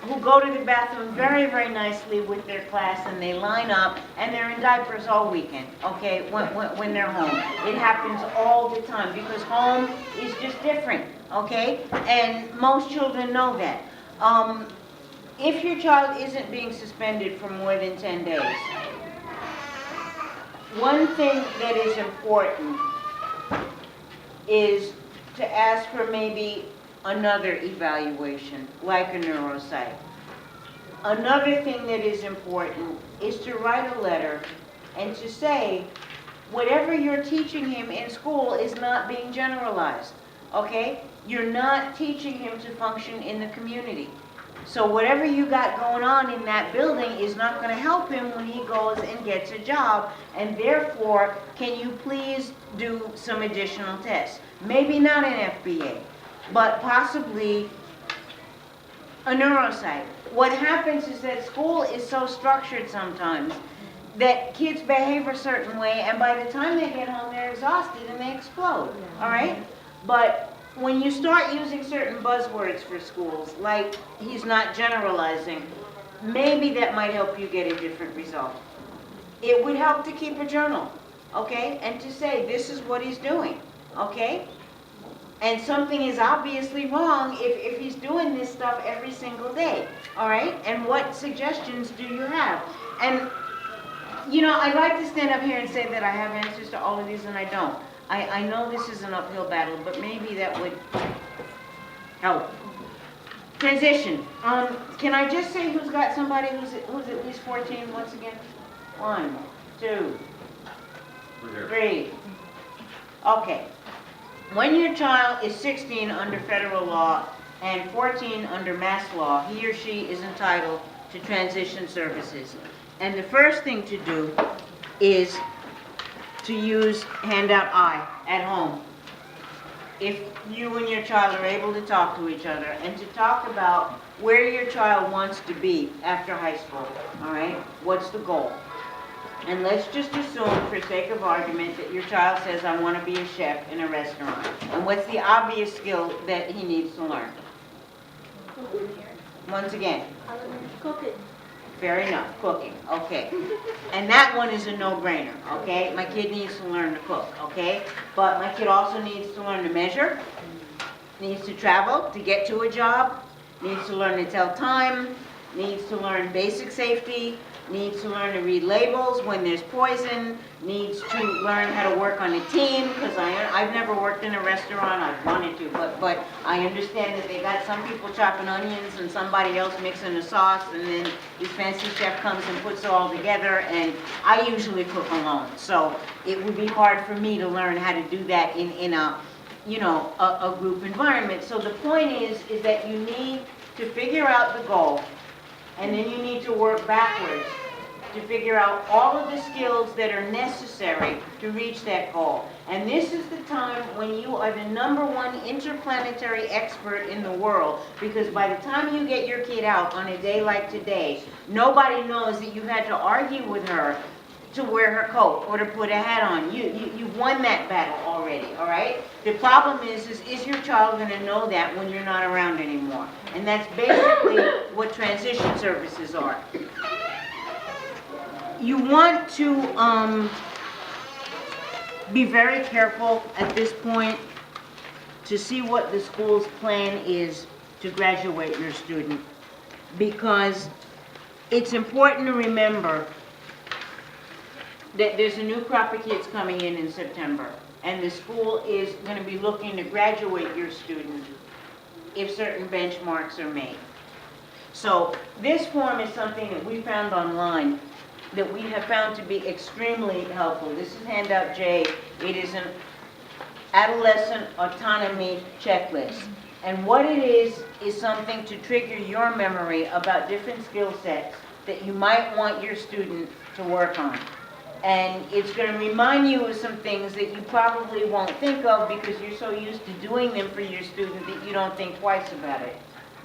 A: who go to the bathroom very, very nicely with their class and they line up and they're in diapers all weekend, okay, when they're home. It happens all the time because home is just different, okay? And most children know that. If your child isn't being suspended for more than 10 days, one thing that is important is to ask for maybe another evaluation, like a neuropsych. Another thing that is important is to write a letter and to say, whatever you're teaching him in school is not being generalized, okay? You're not teaching him to function in the community. So whatever you got going on in that building is not going to help him when he goes and gets a job, and therefore, can you please do some additional tests? Maybe not an FBA, but possibly a neuropsych. What happens is that school is so structured sometimes that kids behave a certain way, and by the time they get home, they're exhausted and they explode, all right? But when you start using certain buzzwords for schools, like he's not generalizing, maybe that might help you get a different result. It would help to keep a journal, okay? And to say, this is what he's doing, okay? And something is obviously wrong if he's doing this stuff every single day, all right? And what suggestions do you have? And You know, I'd like to stand up here and say that I have answers to all of these, and I don't. I know this is an uphill battle, but maybe that would help. Transition. Can I just say who's got somebody who's at least 14 once again? 1, 2,
F: We're here.
A: 3. Okay. When your child is 16 under federal law and 14 under mass law, he or she is entitled to transition services. And the first thing to do is to use handout I at home. If you and your child are able to talk to each other and to talk about where your child wants to be after high school, all right? What's the goal? And let's just assume, for sake of argument, that your child says, I want to be a chef in a restaurant. And what's the obvious skill that he needs to learn? Once again.
M: Cooking.
A: Fair enough, cooking, okay. And that one is a no-brainer, okay? My kid needs to learn to cook, okay? But my kid also needs to learn to measure, needs to travel to get to a job, needs to learn to tell time, needs to learn basic safety, needs to learn to read labels when there's poison, needs to learn how to work on a team, because I've never worked in a restaurant, I've wanted to, but I understand that they got some people chopping onions and somebody else mixing the sauce, and then this fancy chef comes and puts it all together, and I usually cook alone, so it would be hard for me to learn how to do that in a, you know, a group environment. So the point is that you need to figure out the goal, and then you need to work backwards to figure out all of the skills that are necessary to reach that goal. And this is the time when you are the #1 interplanetary expert in the world, because by the time you get your kid out on a day like today, nobody knows that you had to argue with her to wear her coat or to put a hat on. You've won that battle already, all right? The problem is your child going to know that when you're not around anymore? And that's basically what transition services are. You want to be very careful at this point to see what the school's plan is to graduate your student, because it's important to remember that there's a new crop of kids coming in September, and the school is going to be looking to graduate your student if certain benchmarks are made. So this form is something that we found online that we have found to be extremely helpful. This is handout J. It is an adolescent autonomy checklist. And what it is something to trigger your memory about different skill sets that you might want your student to work on. And it's going to remind you of some things that you probably won't think of because you're so used to doing them for your student that you don't think twice about it.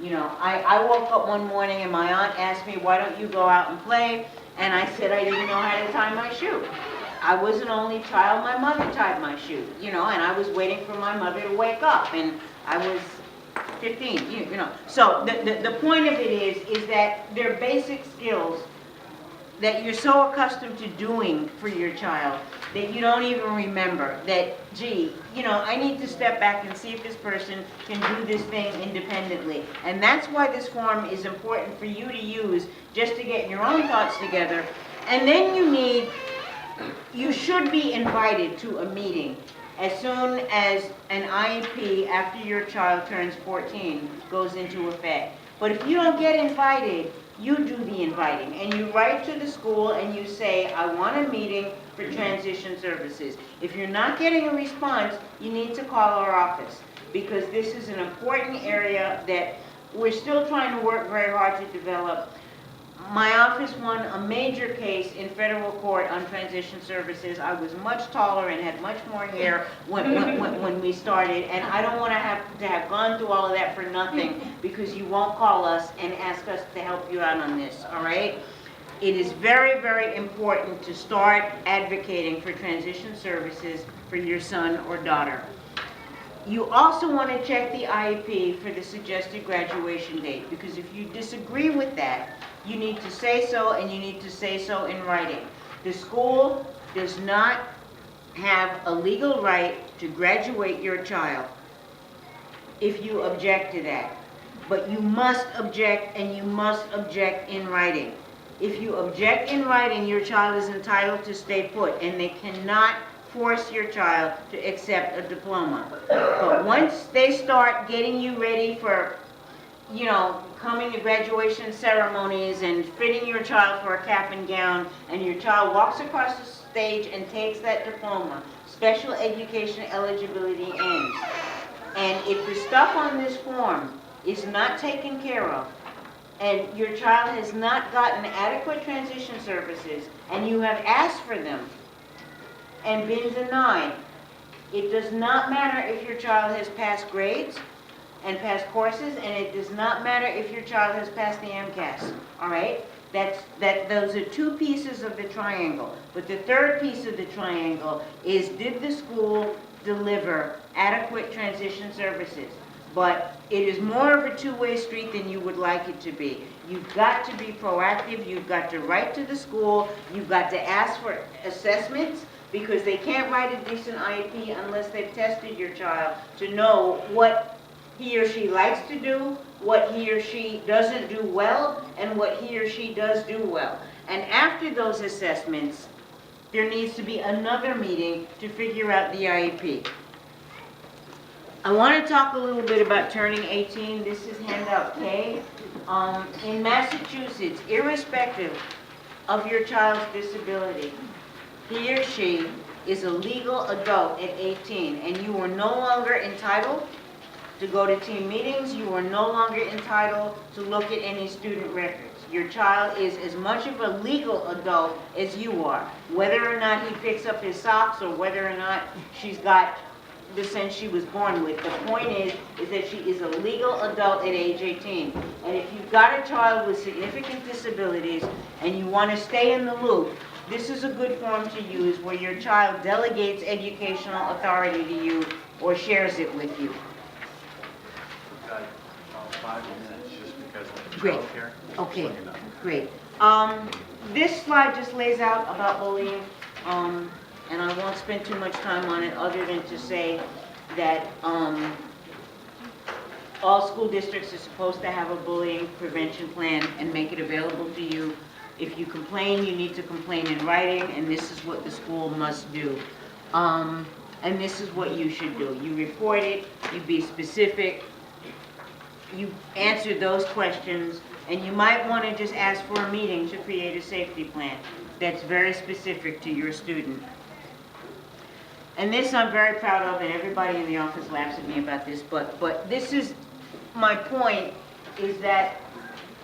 A: You know, I woke up one morning and my aunt asked me, why don't you go out and play? And I said I didn't know how to tie my shoe. I was an only child, my mother tied my shoe, you know, and I was waiting for my mother to wake up, and I was 15, you know. So the point of it is that they're basic skills that you're so accustomed to doing for your child that you don't even remember that, gee, you know, I need to step back and see if this person can do this thing independently. And that's why this form is important for you to use just to get your own thoughts together. And then you should be invited to a meeting as soon as an IEP after your child turns 14 goes into effect. But if you don't get invited, you do the inviting, and you write to the school and you say, I want a meeting for transition services. If you're not getting a response, you need to call our office, because this is an important area that we're still trying to work very hard to develop. My office won a major case in federal court on transition services. I was much taller and had much more hair when we started, and I don't want to have gone through all of that for nothing, because you won't call us and ask us to help you out on this, all right? It is very, very important to start advocating for transition services for your son or daughter. You also want to check the IEP for the suggested graduation date, because if you disagree with that, you need to say so, and you need to say so in writing. The school does not have a legal right to graduate your child if you object to that. But you must object, and you must object in writing. If you object in writing, your child is entitled to stay put, and they cannot force your child to accept a diploma. But once they start getting you ready for, you know, coming to graduation ceremonies and fitting your child for a cap and gown, and your child walks across the stage and takes that diploma, special education eligibility ends. And if the stuff on this form is not taken care of, and your child has not gotten adequate transition services, and you have asked for them and been denied, it does not matter if your child has passed grades and passed courses, and it does not matter if your child has passed the MCAS, all right? Those are two pieces of the triangle. But the third piece of the triangle is, did the school deliver adequate transition services? But it is more of a two-way street than you would like it to be. You've got to be proactive, you've got to write to the school, you've got to ask for assessments, because they can't write a decent IEP unless they've tested your child to know what he or she likes to do, what he or she doesn't do well, and what he or she does do well. And after those assessments, there needs to be another meeting to figure out the IEP. I want to talk a little bit about turning 18. This is handout K. In Massachusetts, irrespective of your child's disability, he or she is a legal adult at 18, and you are no longer entitled to go to team meetings. You are no longer entitled to look at any student records. Your child is as much of a legal adult as you are, whether or not he picks up his socks or whether or not she's got the sense she was born with. The point is that she is a legal adult at age 18. And if you've got a child with significant disabilities and you want to stay in the loop, this is a good form to use where your child delegates educational authority to you or shares it with you.
C: We've got 5 minutes just because of
A: Great.
C: childcare.
A: Okay,
C: Just looking up.
A: great. This slide just lays out about bullying, and I won't spend too much time on it other than to say that all school districts are supposed to have a bullying prevention plan and make it available to you. If you complain, you need to complain in writing, and this is what the school must do. And this is what you should do. You report it, you be specific, you answer those questions, and you might want to just ask for a meeting to create a safety plan that's very specific to your student. And this I'm very proud of, and everybody in the office laughs at me about this, but this is my point, is that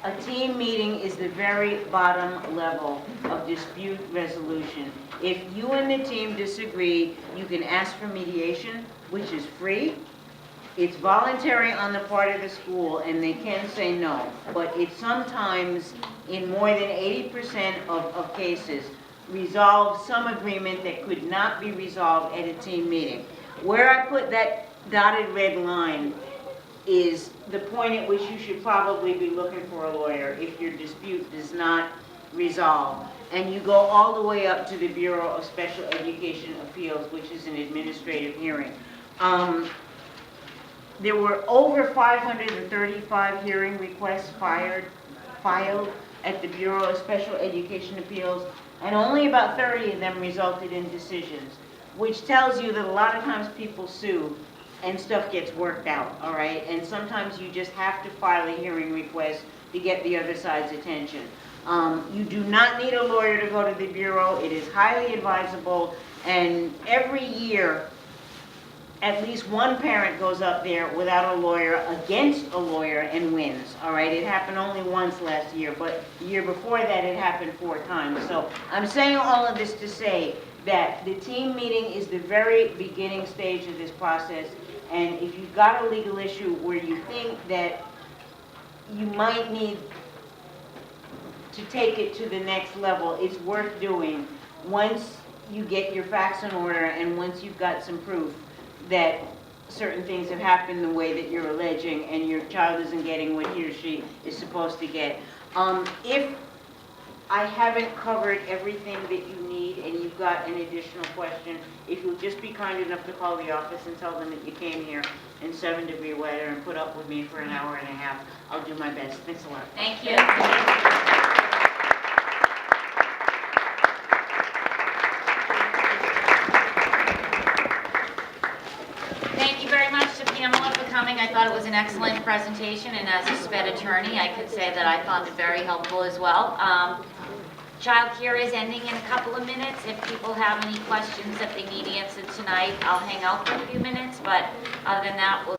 A: a team meeting is the very bottom level of dispute resolution. If you and the team disagree, you can ask for mediation, which is free. It's voluntary on the part of the school, and they can say no. But it sometimes, in more than 80% of cases, resolves some agreement that could not be resolved at a team meeting. Where I put that dotted red line is the point at which you should probably be looking for a lawyer if your dispute does not resolve. And you go all the way up to the Bureau of Special Education Appeals, which is an administrative hearing. There were over 535 hearing requests filed at the Bureau of Special Education Appeals, and only about 30 of them resulted in decisions, which tells you that a lot of times people sue and stuff gets worked out, all right? And sometimes you just have to file a hearing request to get the other side's attention. You do not need a lawyer to go to the Bureau. It is highly advisable, and every year, at least one parent goes up there without a lawyer, against a lawyer, and wins, all right? It happened only once last year, but the year before that it happened 4 times. So I'm saying all of this to say that the team meeting is the very beginning stage of this process, and if you've got a legal issue where you think that you might need to take it to the next level, it's worth doing once you get your facts in order and once you've got some proof that certain things have happened the way that you're alleging and your child isn't getting what he or she is supposed to get. If I haven't covered everything that you need and you've got an additional question, if you'll just be kind enough to call the office and tell them that you came here in 7-degree weather and put up with me for an hour and a half, I'll do my best. Thanks a lot.
G: Thank you. I thought it was an excellent presentation, and as a SPED attorney, I could say that I found it very helpful as well. Childcare is ending in a couple of minutes. If people have any questions that they need answered tonight, I'll hang out for a few minutes, but other than that, we'll